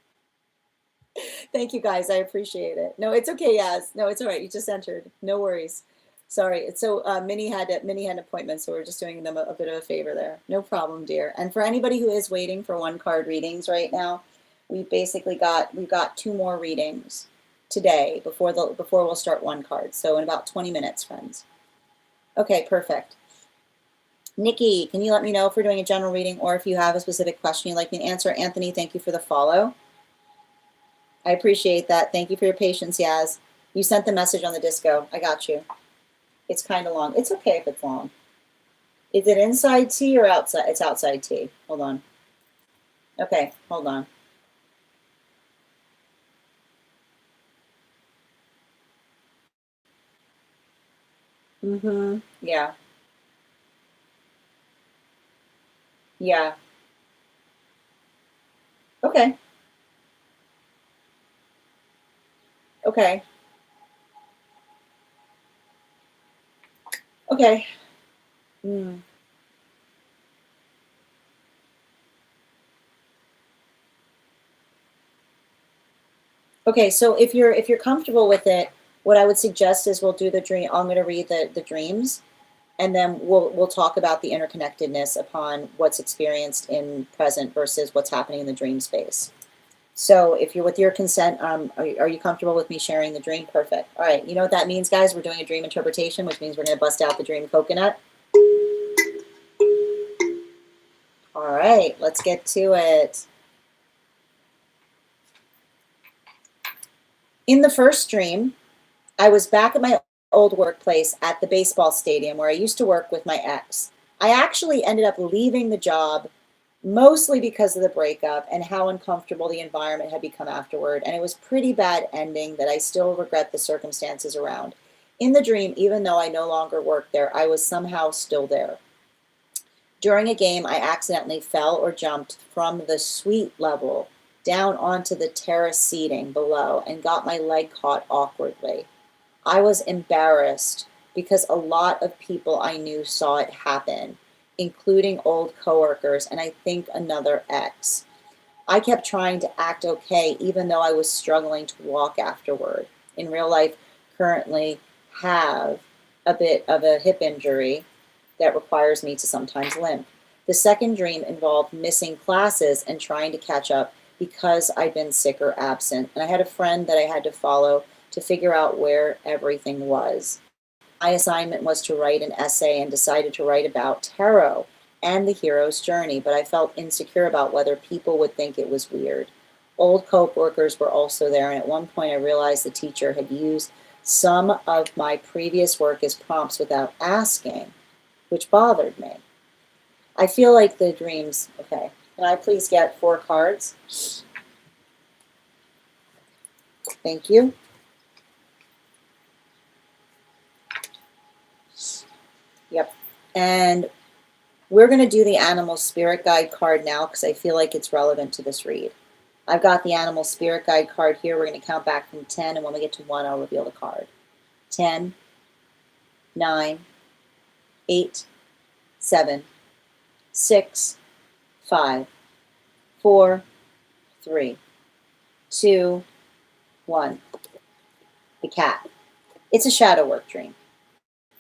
Thank you, guys. I appreciate it. No, it's okay, Yaz. No, it's all right. You just entered. No worries. Sorry. It's so Minnie had an appointment, so we're just doing them a bit of a favor there. No problem, dear. And for anybody who is waiting for one card readings right now, we've got 2 more readings today before we'll start one card. So in about 20 minutes, friends. Okay, perfect. Nikki, can you let me know if we're doing a general reading or if you have a specific question you'd like me to answer? Anthony, thank you for the follow. I appreciate that. Thank you for your patience, Yaz. You sent the message on the disco. I got you. It's kind of long. It's okay if it's long. Is it inside T or outside? It's outside T. Hold on. Okay, hold on. Mm-hmm. Yeah. Yeah. Okay. Okay. Okay. Mm. Okay, so if you're comfortable with it, what I would suggest is we'll do the dream. I'm going to read the dreams, and then we'll talk about the interconnectedness upon what's experienced in present versus what's happening in the dream space. So if you're with your consent, are you comfortable with me sharing the dream? Perfect. All right. You know what that means, guys? We're doing a dream interpretation, which means we're going to bust out the dream coconut. All right. Let's get to it. In the first dream, I was back at my old workplace at the baseball stadium where I used to work with my ex. I actually ended up leaving the job mostly because of the breakup and how uncomfortable the environment had become afterward. And it was pretty bad ending that I still regret the circumstances around. In the dream, even though I no longer worked there, I was somehow still there. During a game, I accidentally fell or jumped from the suite level down onto the terrace seating below and got my leg caught awkwardly. I was embarrassed because a lot of people I knew saw it happen, including old coworkers and I think another ex. I kept trying to act okay even though I was struggling to walk afterward. In real life, currently have a bit of a hip injury that requires me to sometimes limp. The second dream involved missing classes and trying to catch up because I'd been sick or absent. And I had a friend that I had to follow to figure out where everything was. My assignment was to write an essay and decided to write about tarot and the hero's journey, but I felt insecure about whether people would think it was weird. Old co-workers were also there, and at one point I realized the teacher had used some of my previous work as prompts without asking, which bothered me. I feel like the dreams, okay, can I please get 4 cards? Thank you. Yep. And we're going to do the animal spirit guide card now because I feel like it's relevant to this read. I've got the animal spirit guide card here. We're going to count back from 10, and when we get to 1, I'll reveal the card. 10, 9, 8, 7, 6, 5, 4, 3, 2, 1. The cat. It's a shadow work dream.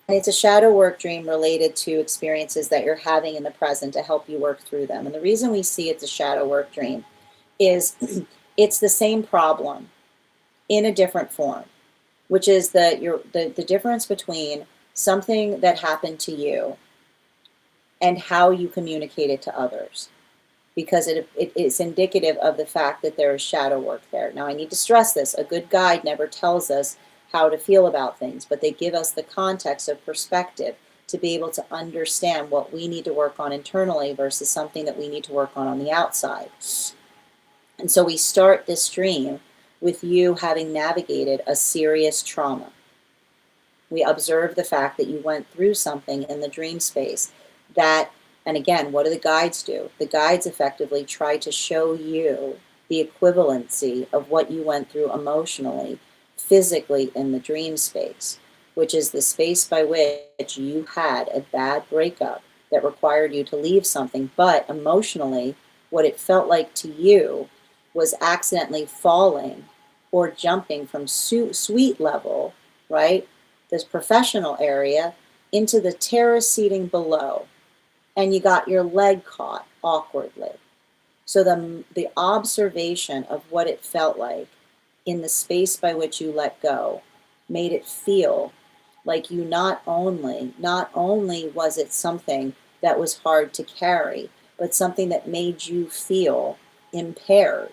And it's a shadow work dream related to experiences that you're having in the present to help you work through them. And the reason we see it's a shadow work dream is it's the same problem in a different form, which is the difference between something that happened to you and how you communicate it to others, because it is indicative of the fact that there is shadow work there. Now, I need to stress this. A good guide never tells us how to feel about things, but they give us the context of perspective to be able to understand what we need to work on internally versus something that we need to work on the outside. And so we start this dream with you having navigated a serious trauma. We observe the fact that you went through something in the dream space that, and again, what do the guides do? The guides effectively try to show you the equivalency of what you went through emotionally, physically in the dream space, which is the space by which you had a bad breakup that required you to leave something, but emotionally, what it felt like to you was accidentally falling or jumping from sweet level, right, this professional area, into the terrace seating below, and you got your leg caught awkwardly. So the observation of what it felt like in the space by which you let go made it feel like you not only was it something that was hard to carry, but something that made you feel impaired,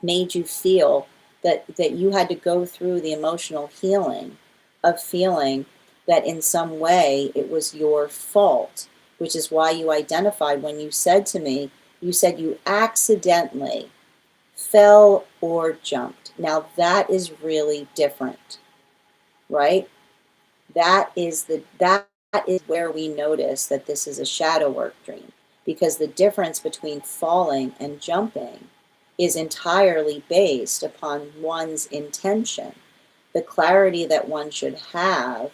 made you feel that you had to go through the emotional healing of feeling that in some way it was your fault, which is why you identified when you said to me, you said you accidentally fell or jumped. Now that is really different, right? That is where we notice that this is a shadow work dream, because the difference between falling and jumping is entirely based upon one's intention. The clarity that one should have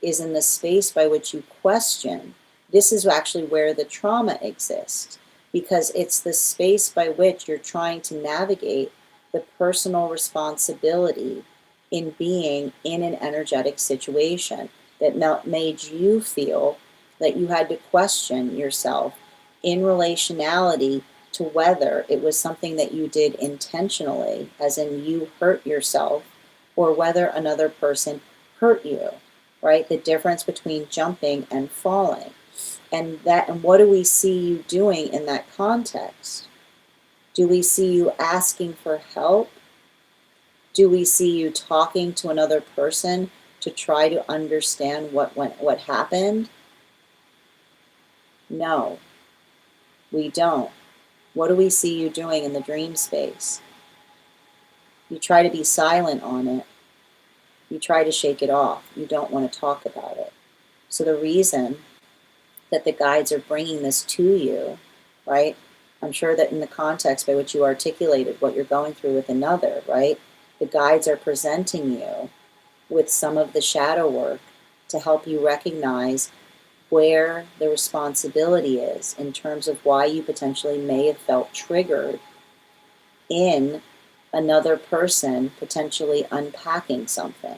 is in the space by which you question. This is actually where the trauma exists, because it's the space by which you're trying to navigate the personal responsibility in being in an energetic situation that made you feel that you had to question yourself in relationality to whether it was something that you did intentionally, as in you hurt yourself, or whether another person hurt you, right? The difference between jumping and falling. And what do we see you doing in that context? Do we see you asking for help? Do we see you talking to another person to try to understand what happened? No, we don't. What do we see you doing in the dream space? You try to be silent on it. You try to shake it off. You don't want to talk about it. So the reason that the guides are bringing this to you, right? I'm sure that in the context by which you articulated what you're going through with another, right? The guides are presenting you with some of the shadow work to help you recognize where the responsibility is in terms of why you potentially may have felt triggered in another person potentially unpacking something.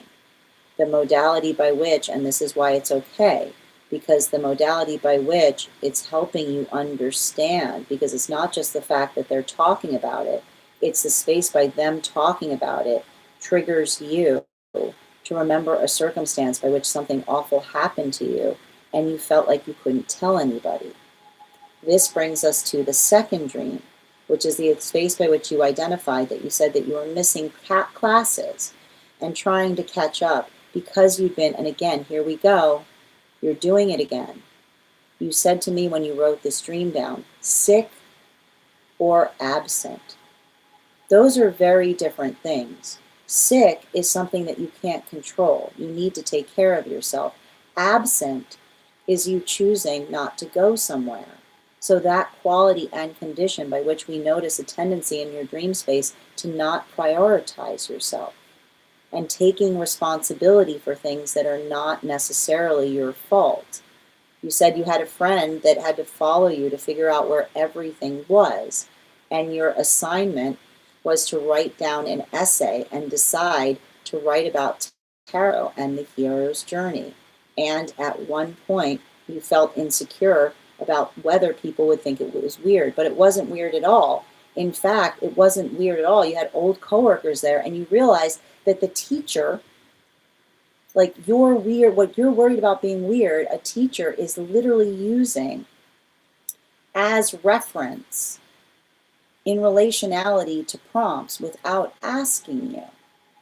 The modality by which, and this is why it's okay, because the modality by which it's helping you understand, because it's not just the fact that they're talking about it, it's the space by them talking about it triggers you to remember a circumstance by which something awful happened to you and you felt like you couldn't tell anybody. This brings us to the second dream, which is the space by which you identified that you said that you were missing classes and trying to catch up because you've been, and again, here we go, you're doing it again. You said to me when you wrote this dream down, sick or absent. Those are very different things. Sick is something that you can't control. You need to take care of yourself. Absent is you choosing not to go somewhere. So that quality and condition by which we notice a tendency in your dream space to not prioritize yourself and taking responsibility for things that are not necessarily your fault. You said you had a friend that had to follow you to figure out where everything was, and your assignment was to write down an essay and decide to write about tarot and the hero's journey. And at one point, you felt insecure about whether people would think it was weird, but it wasn't weird at all. In fact, it wasn't weird at all. You had old coworkers there, and you realized that the teacher, like you're weird, what you're worried about being weird, a teacher is literally using as reference in relationality to prompts without asking you.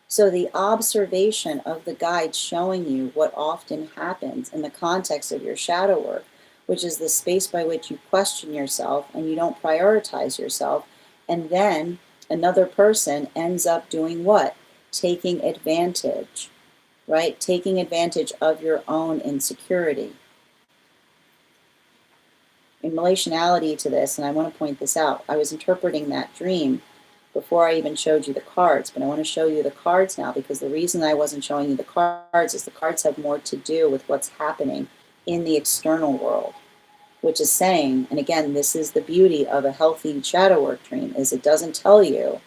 So the observation of the guide showing you what often happens in the context of your shadow work, which is the space by which you question yourself and you don't prioritize yourself, and then another person ends up doing what? Taking advantage, right? Taking advantage of your own insecurity. In relationality to this, and I want to point this out, I was interpreting that dream before I even showed you the cards, but I want to show you the cards now because the reason I wasn't showing you the cards is the cards have more to do with what's happening in the external world, which is saying, and again, this is the beauty of a healthy shadow work dream, is it doesn't point a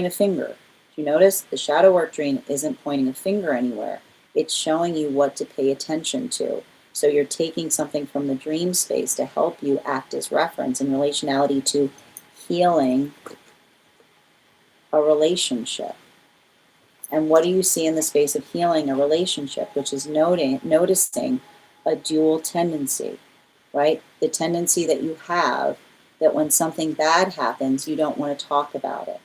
finger. Do you notice? The shadow work dream isn't pointing a finger anywhere. It's showing you what to pay attention to. So you're taking something from the dream space to help you act as reference in relationality to healing a relationship. And what do you see in the space of healing a relationship, which is noticing a dual tendency, right? The tendency that you have that when something bad happens, you don't want to talk about it,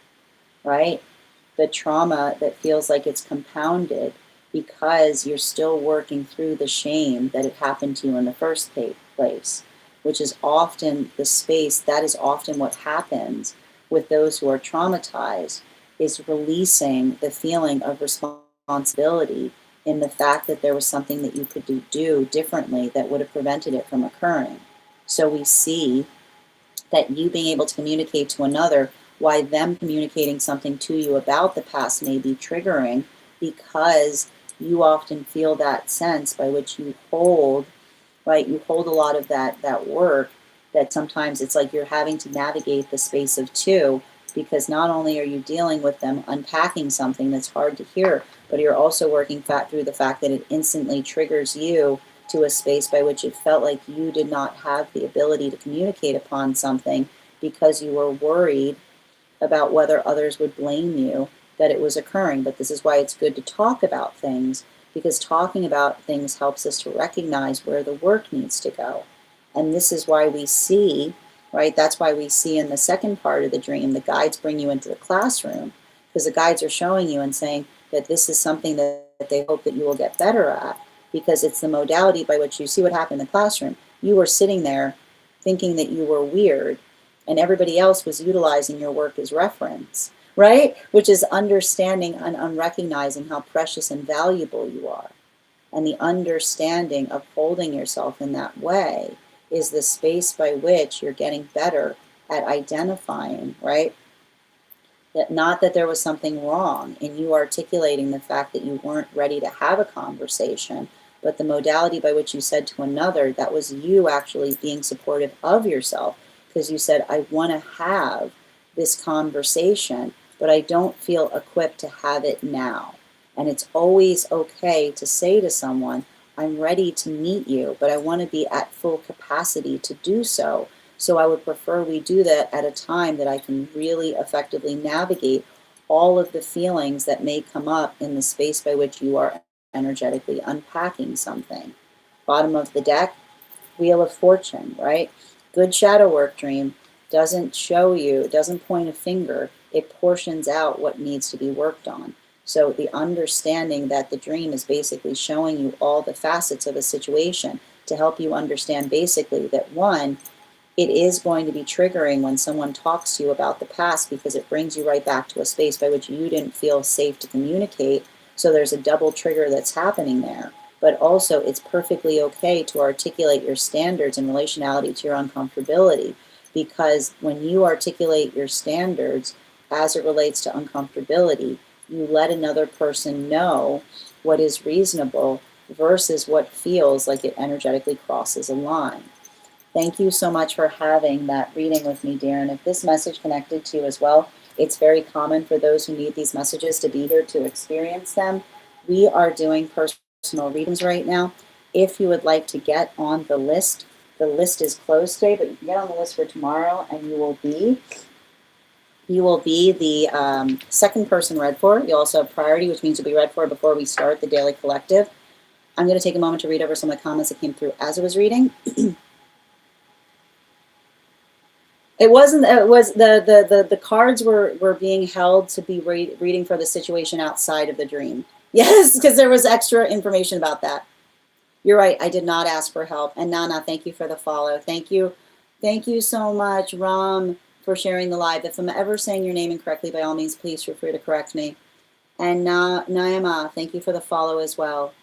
right? The trauma that feels like it's compounded because you're still working through the shame that it happened to you in the first place, which is often the space, that is often what happens with those who are traumatized, is releasing the feeling of responsibility in the fact that there was something that you could do differently that would have prevented it from occurring. So we see that you being able to communicate to another why them communicating something to you about the past may be triggering, because you often feel that sense by which you hold, right? You hold a lot of that work, that sometimes it's like you're having to navigate the space of two, because not only are you dealing with them unpacking something that's hard to hear, but you're also working through the fact that it instantly triggers you to a space by which it felt like you did not have the ability to communicate upon something because you were worried about whether others would blame you that it was occurring. But this is why it's good to talk about things, because talking about things helps us to recognize where the work needs to go. And this is why we see, right? That's why we see in the second part of the dream, the guides bring you into the classroom, because the guides are showing you and saying that this is something that they hope that you will get better at, because it's the modality by which you see what happened in the classroom. You were sitting there thinking that you were weird, and everybody else was utilizing your work as reference, right? Which is understanding and recognizing how precious and valuable you are. And the understanding of holding yourself in that way is the space by which you're getting better at identifying, right? That not that there was something wrong in you articulating the fact that you weren't ready to have a conversation, but the modality by which you said to another, that was you actually being supportive of yourself, because you said, I want to have this conversation, but I don't feel equipped to have it now. And it's always okay to say to someone, I'm ready to meet you, but I want to be at full capacity to do so. So I would prefer we do that at a time that I can really effectively navigate all of the feelings that may come up in the space by which you are energetically unpacking something. Bottom of the deck, Wheel of Fortune, right? Good shadow work dream doesn't show you, it doesn't point a finger, it portions out what needs to be worked on. So the understanding that the dream is basically showing you all the facets of a situation to help you understand basically that, one, it is going to be triggering when someone talks to you about the past, because it brings you right back to a space by which you didn't feel safe to communicate. So there's a double trigger that's happening there. but also it's perfectly okay to articulate your standards in relationality to your uncomfortability, because when you articulate your standards as it relates to uncomfortability, you let another person know what is reasonable versus what feels like it energetically crosses a line. Thank you so much for having that reading with me, dear. And if this message connected to you as well, it's very common for those who need these messages to be here to experience them. We are doing personal readings right now. If you would like to get on the list is closed today, but you can get on the list for tomorrow, and you will be the second person read for. You also have priority, which means you'll be read for before we start the daily collective. I'm going to take a moment to read over some of the comments that came through as I was reading. It wasn't. It was the cards were being held to be reading for the situation outside of the dream. Yes, because there was extra information about that. You're right. I did not ask for help. And Nana, thank you for the follow. Thank you so much, Ram, for sharing the live. If I'm ever saying your name incorrectly, by all means, please feel free to correct me. And Naima, thank you for the follow as well.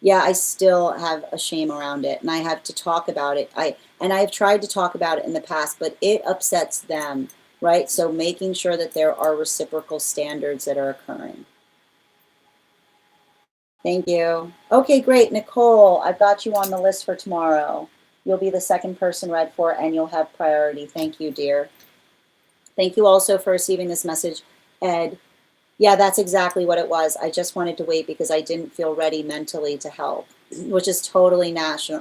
Yeah, I still have a shame around it, and I have to talk about it. I've tried to talk about it in the past, but it upsets them, right? So making sure that there are reciprocal standards that are occurring. Thank you. Okay, great. Nicole, I've got you on the list for tomorrow. You'll be the second person read for, and you'll have priority. Thank you, dear. Thank you also for receiving this message, Ed. Yeah, that's exactly what it was. I just wanted to wait because I didn't feel ready mentally to help, which is totally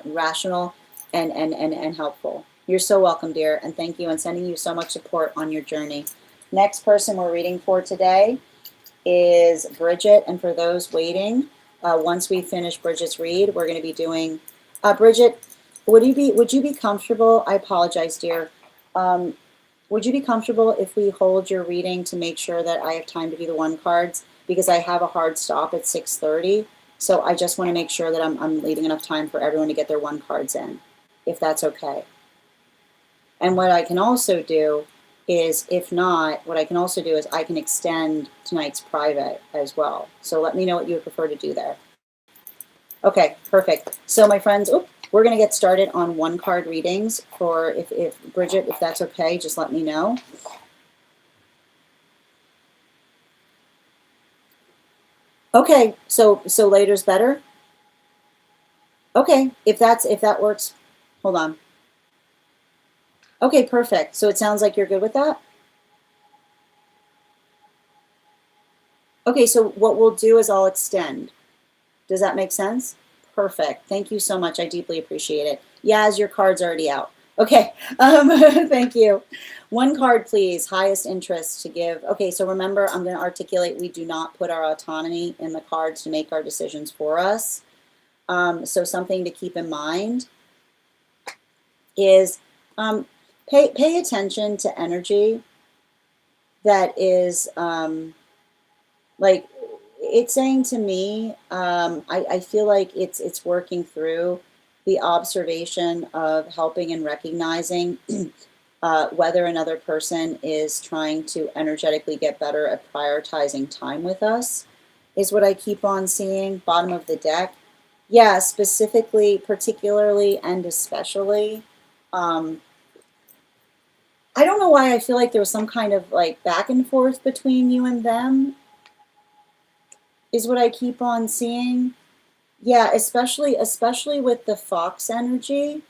rational and helpful. You're so welcome, dear, and thank you, and sending you so much support on your journey. Next person we're reading for today is Bridget, and for those waiting, once we finish Bridget's read, we're going to be doing, Bridget, would you be comfortable? I apologize, dear. Would you be comfortable if we hold your reading to make sure that I have time to do the one cards? Because I have a hard stop at 6:30. So I just want to make sure that I'm leaving enough time for everyone to get their one cards in, if that's okay. And what I can also do is, if not, what I can also do is I can extend tonight's private as well. So let me know what you would prefer to do there. Okay, perfect. So my friends, we're going to get started on one card readings for, if Bridget, if that's okay, just let me know. Okay, so later's better? Okay, if that works, hold on. Okay, perfect. So it sounds like you're good with that? Okay, so what we'll do is I'll extend. Does that make sense? Perfect. Thank you so much. I deeply appreciate it. Yaz, your card's already out. Okay, thank you. One card, please. Highest interest to give. Okay, so remember, I'm going to articulate we do not put our autonomy in the cards to make our decisions for us. So something to keep in mind is pay attention to energy that is like, it's saying to me, I feel like it's working through the observation of helping and recognizing whether another person is trying to energetically get better at prioritizing time with us, is what I keep on seeing. Bottom of the deck. Yeah, specifically, particularly, and especially. I don't know why I feel like there was some kind of like back and forth between you and them, is what I keep on seeing. Yeah, especially with the fox energy.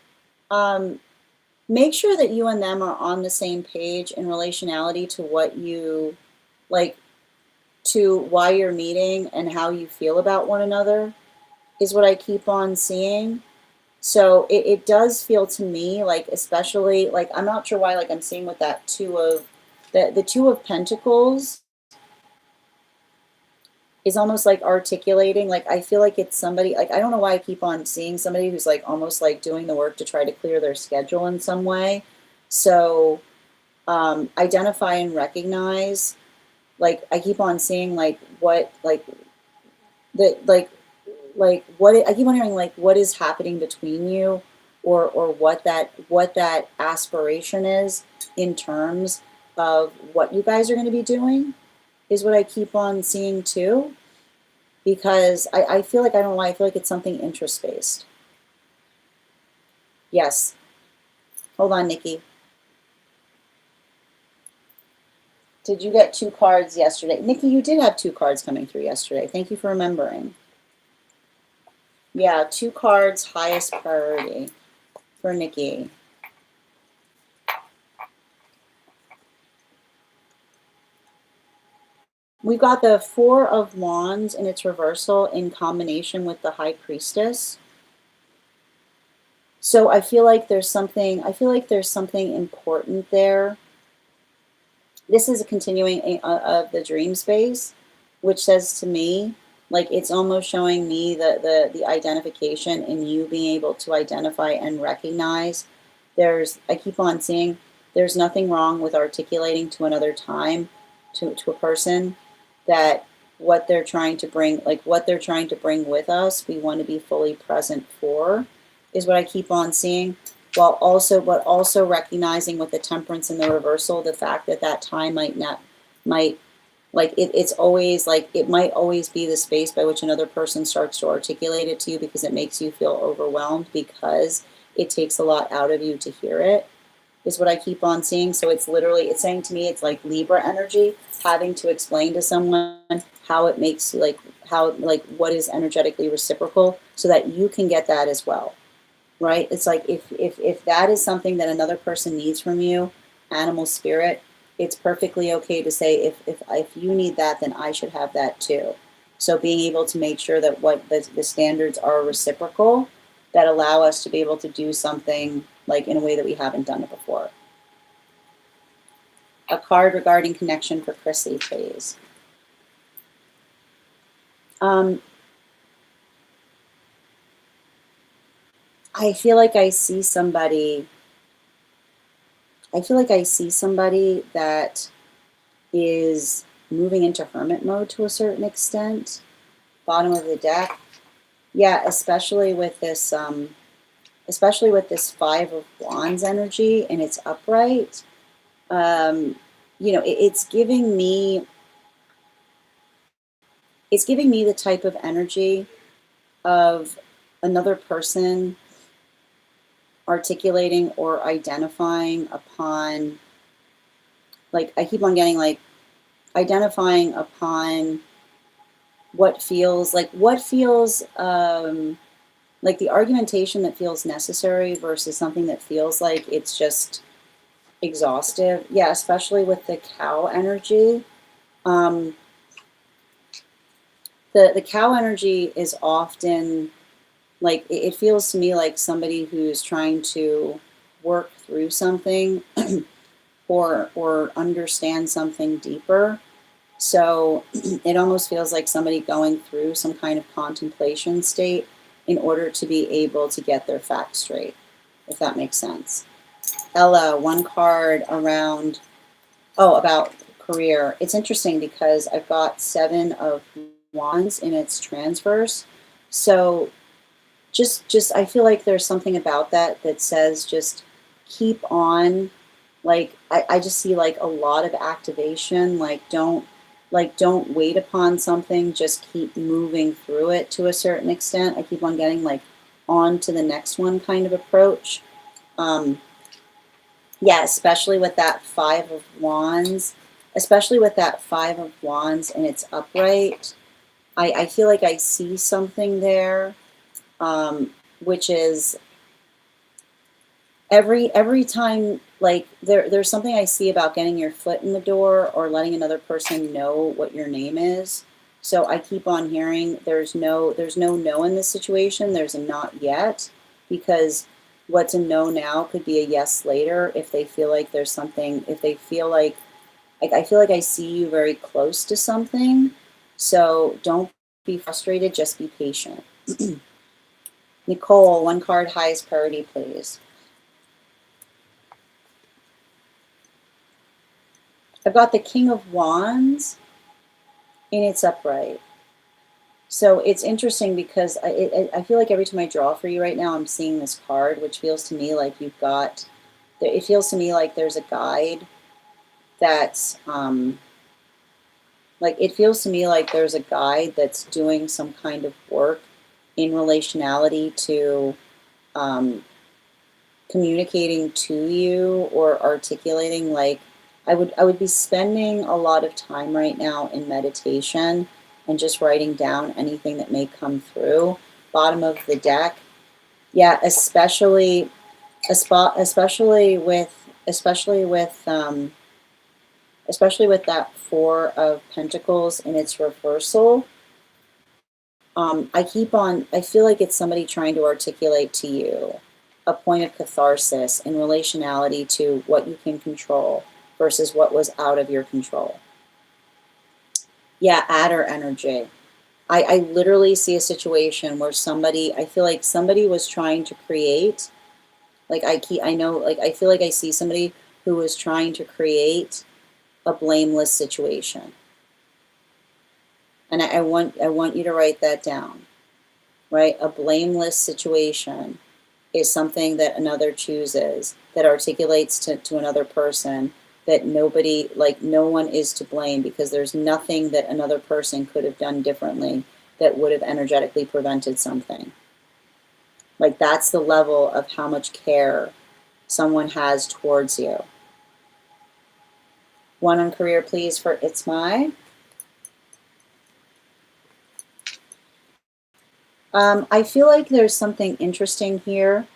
Make sure that you and them are on the same page in relationality to what you like, to why you're meeting and how you feel about one another, is what I keep on seeing. So it does feel to me like, especially like, I'm not sure why, like I'm seeing with that the Two of Pentacles is almost like articulating, like I feel like it's somebody, like I don't know why I keep on seeing somebody who's like almost like doing the work to try to clear their schedule in some way. So identify and recognize, like I keep on seeing like what, like the like what I keep on hearing, like what is happening between you, or what that aspiration is in terms of what you guys are going to be doing, is what I keep on seeing too. because I feel like, I don't know why, I feel like it's something interest-based. Yes. Hold on, Nikki. Did you get 2 cards yesterday? Nikki, you did have 2 cards coming through yesterday. Thank you for remembering. Yeah, 2 cards, highest priority for Nikki. We've got the 4 of Wands in its reversal in combination with the High Priestess. So I feel like there's something important there. This is a continuing of the dream space, which says to me, like, it's almost showing me the identification in you being able to identify and recognize. I keep on seeing there's nothing wrong with articulating to another time, to a person, that what they're trying to bring, like what they're trying to bring with us, we want to be fully present for, is what I keep on seeing. But also recognizing with the temperance and the reversal, the fact that that time it's always like, it might always be the space by which another person starts to articulate it to you, because it makes you feel overwhelmed, because it takes a lot out of you to hear it, is what I keep on seeing. So it's saying to me, it's like Libra energy, having to explain to someone how it makes, like what is energetically reciprocal, so that you can get that as well. Right? It's like, if that is something that another person needs from you, animal spirit, it's perfectly okay to say, if you need that, then I should have that too. So being able to make sure that what the standards are reciprocal, that allow us to be able to do something like in a way that we haven't done it before. A card regarding connection for Chrissy, please. I feel like I see somebody that is moving into hermit mode to a certain extent. Bottom of the deck. Yeah, especially with this 5 of Wands energy, and it's upright. It's giving me the type of energy of another person articulating or identifying upon, like, I keep on getting like identifying upon what feels like the argumentation that feels necessary versus something that feels like it's just exhaustive. Yeah, especially with the cow energy. The cow energy is often like, it feels to me like somebody who's trying to work through something or understand something deeper. So it almost feels like somebody going through some kind of contemplation state in order to be able to get their facts straight, if that makes sense. Ella, 1 card around, about career. It's interesting because I've got 7 of Wands in its transverse. So just I feel like there's something about that says just keep on. Like, I just see like a lot of activation. Like, don't wait upon something, just keep moving through it to a certain extent. I keep on getting like on to the next one kind of approach. Yeah, especially with that 5 of Wands, and it's upright. I feel like I see something there, which is every time, like, there's something I see about getting your foot in the door or letting another person know what your name is. So I keep on hearing there's no no in this situation. There's a not yet, because what's a no now could be a yes later if they feel like there's something, if they feel like I feel like I see you very close to something. So don't be frustrated, just be patient. Nicole, 1 card, highest priority, please. I've got the King of Wands, and it's upright. So it's interesting because I feel like every time I draw for you right now, I'm seeing this card, which feels to me like it feels to me like there's a guide that's Like, it feels to me like there's a guide that's doing some kind of work in relationality to communicating to you or articulating. Like, I would be spending a lot of time right now in meditation and just writing down anything that may come through. Bottom of the deck, yeah, especially with that Four of Pentacles in its reversal. I feel like it's somebody trying to articulate to you a point of catharsis in relationality to what you can control versus what was out of your control. Yeah, adder energy. I literally see a situation where I feel like somebody was trying to create, like I feel like I see somebody who was trying to create a blameless situation. And I want you to write that down, right? A blameless situation is something that another chooses, that articulates to another person that nobody, like no one is to blame, because there's nothing that another person could have done differently that would have energetically prevented something. Like, that's the level of how much care someone has towards you. One on career, please, for It's My. I feel like there's something interesting here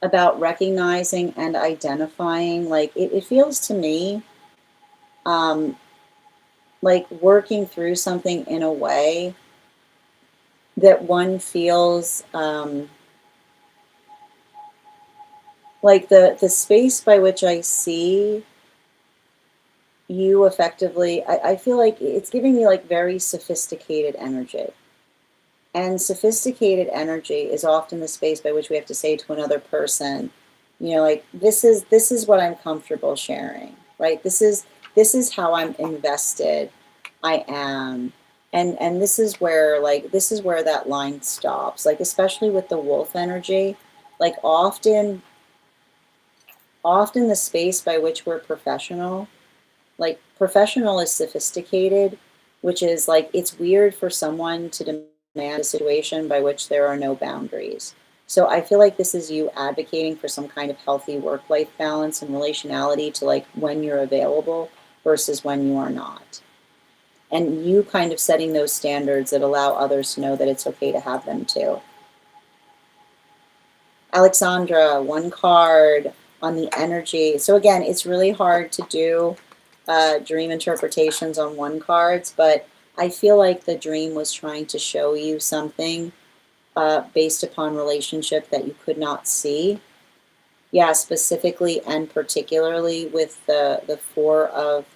about recognizing and identifying. Like, it feels to me like working through something in a way that one feels like the space by which I see you effectively, I feel like it's giving me like very sophisticated energy. And sophisticated energy is often the space by which we have to say to another person, you know, like, this is what I'm comfortable sharing, right? This is how I'm invested. I am. And this is where that line stops. Like, especially with the wolf energy, like often the space by which we're professional, like professional is sophisticated, which is like, it's weird for someone to demand a situation by which there are no boundaries. So I feel like this is you advocating for some kind of healthy work-life balance and relationality to like when you're available versus when you are not. And you kind of setting those standards that allow others to know that it's okay to have them too. Alexandra, one card on the energy. So again, it's really hard to do dream interpretations on one cards, but I feel like the dream was trying to show you something based upon relationship that you could not see. Yeah, specifically and particularly with the Four of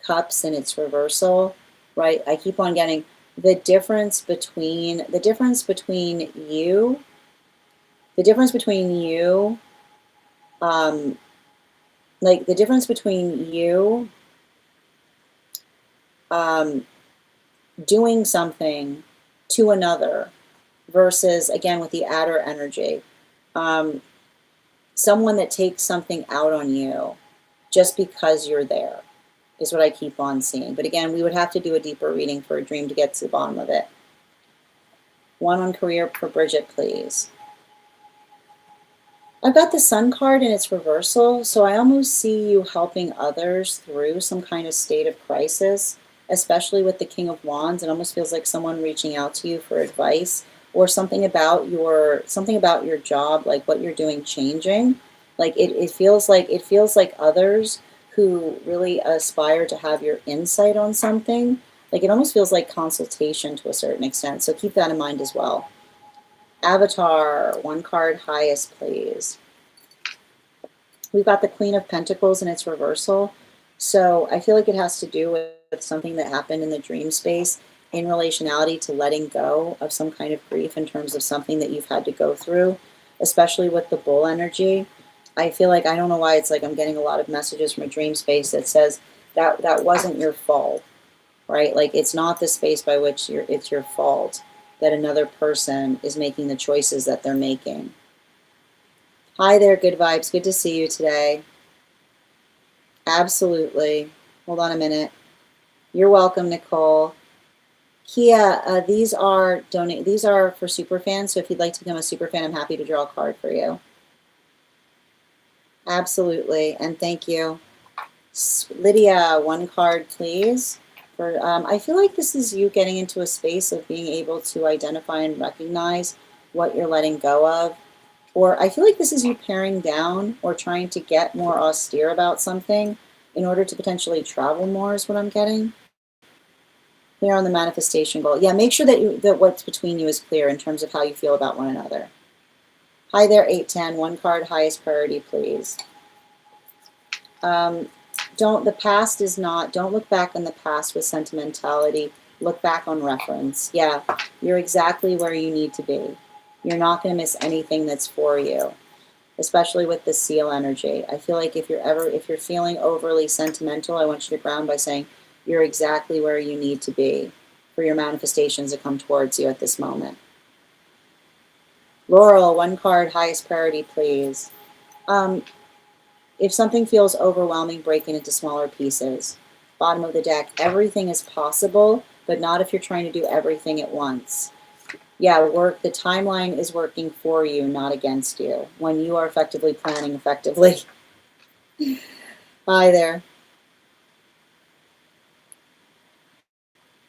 Cups in its reversal, right? I keep on getting the difference between you, like the difference between you doing something to another versus, again, with the adder energy, someone that takes something out on you just because you're there is what I keep on seeing. But again, we would have to do a deeper reading for a dream to get to the bottom of it. One on career for Bridget, please. I've got the Sun card in its reversal, so I almost see you helping others through some kind of state of crisis, especially with the King of Wands. It almost feels like someone reaching out to you for advice or something about your job, like what you're doing changing. Like it feels like others who really aspire to have your insight on something. Like, it almost feels like consultation to a certain extent. So keep that in mind as well. Avatar, one card highest, please. We've got the Queen of Pentacles in its reversal. So I feel like it has to do with something that happened in the dream space in relationality to letting go of some kind of grief in terms of something that you've had to go through, especially with the Bull energy. I feel like, I don't know why, it's like I'm getting a lot of messages from a dream space that says that wasn't your fault, right? Like, it's not the space by which it's your fault that another person is making the choices that they're making. Hi there, good vibes. Good to see you today. Absolutely. Hold on a minute. You're welcome, Nicole. Kia, these are for super fans, so if you'd like to become a super fan, I'm happy to draw a card for you. Absolutely, and thank you. Lydia, one card, please. I feel like this is you getting into a space of being able to identify and recognize what you're letting go of. Or I feel like this is you paring down or trying to get more austere about something in order to potentially travel more is what I'm getting. Clear on the manifestation goal. Yeah, make sure that what's between you is clear in terms of how you feel about one another. Hi there, 810. One card, highest priority, please. Don't look back on the past with sentimentality. Look back on reference. Yeah, you're exactly where you need to be. You're not going to miss anything that's for you, especially with the seal energy. I feel like if you're feeling overly sentimental, I want you to ground by saying you're exactly where you need to be for your manifestations to come towards you at this moment. Laurel, one card, highest priority, please. If something feels overwhelming, break it into smaller pieces. Bottom of the deck, everything is possible, but not if you're trying to do everything at once. Yeah, the timeline is working for you, not against you, when you are effectively planning effectively. Hi there.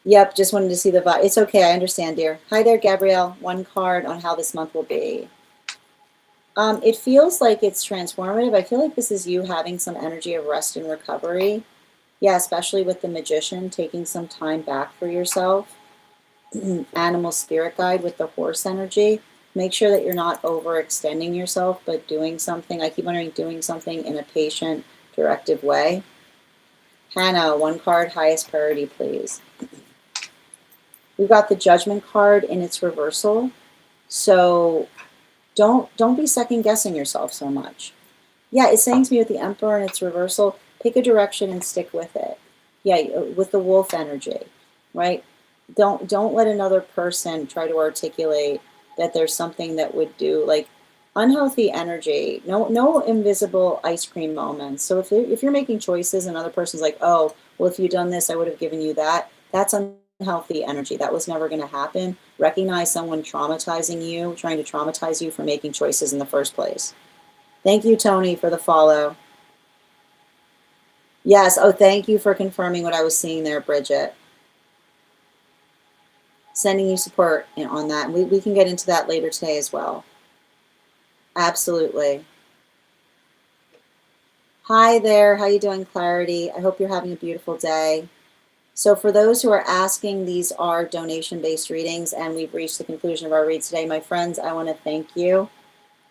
Yep, just wanted to see the vibe. It's okay, I understand, dear. Hi there, Gabrielle. One card on how this month will be. It feels like it's transformative. I feel like this is you having some energy of rest and recovery. Yeah, especially with the Magician, taking some time back for yourself. Animal spirit guide with the horse energy. Make sure that you're not overextending yourself, but doing something. I keep wondering, doing something in a patient, directive way. Hannah, one card, highest priority, please. We've got the Judgment card in its reversal. So don't be second guessing yourself so much. Yeah, it's saying to me with the Emperor and its reversal, pick a direction and stick with it. Yeah, with the wolf energy, right? Don't let another person try to articulate that there's something that would do, like, unhealthy energy. No invisible ice cream moments. So if you're making choices and another person's like, oh, well, if you'd done this, I would have given you that. That's unhealthy energy. That was never going to happen. Recognize someone traumatizing you, trying to traumatize you for making choices in the first place. Thank you, Tony, for the follow. Yes. Oh, thank you for confirming what I was seeing there, Bridget. Sending you support on that. We can get into that later today as well. Absolutely. Hi there. How you doing, Clarity? I hope you're having a beautiful day. So for those who are asking, these are donation-based readings, and we've reached the conclusion of our read today. My friends, I want to thank you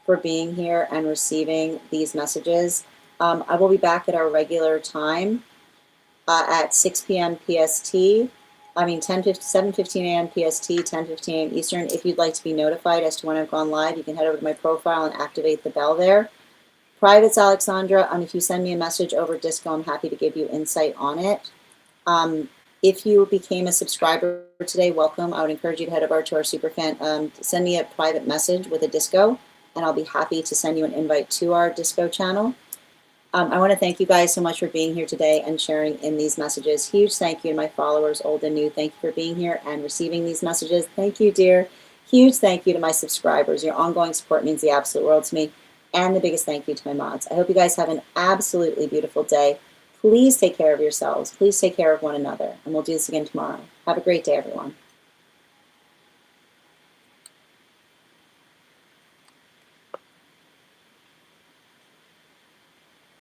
for being here and receiving these messages. I will be back at our regular time at 6 p.m. PST. I mean, 7:15 a.m. PST, 10:15 a.m. Eastern. If you'd like to be notified as to when I've gone live, you can head over to my profile and activate the bell there. Privates, Alexandra, if you send me a message over Disco, I'm happy to give you insight on it. If you became a subscriber today, welcome. I would encourage you to head over to our Superfan. Send me a private message with a Disco, and I'll be happy to send you an invite to our Disco channel. I want to thank you guys so much for being here today and sharing in these messages. Huge thank you to my followers, old and new. Thank you for being here and receiving these messages. Thank you, dear. Huge thank you to my subscribers. Your ongoing support means the absolute world to me. And the biggest thank you to my mods. I hope you guys have an absolutely beautiful day. Please take care of yourselves. Please take care of one another. And we'll do this again tomorrow. Have a great day, everyone.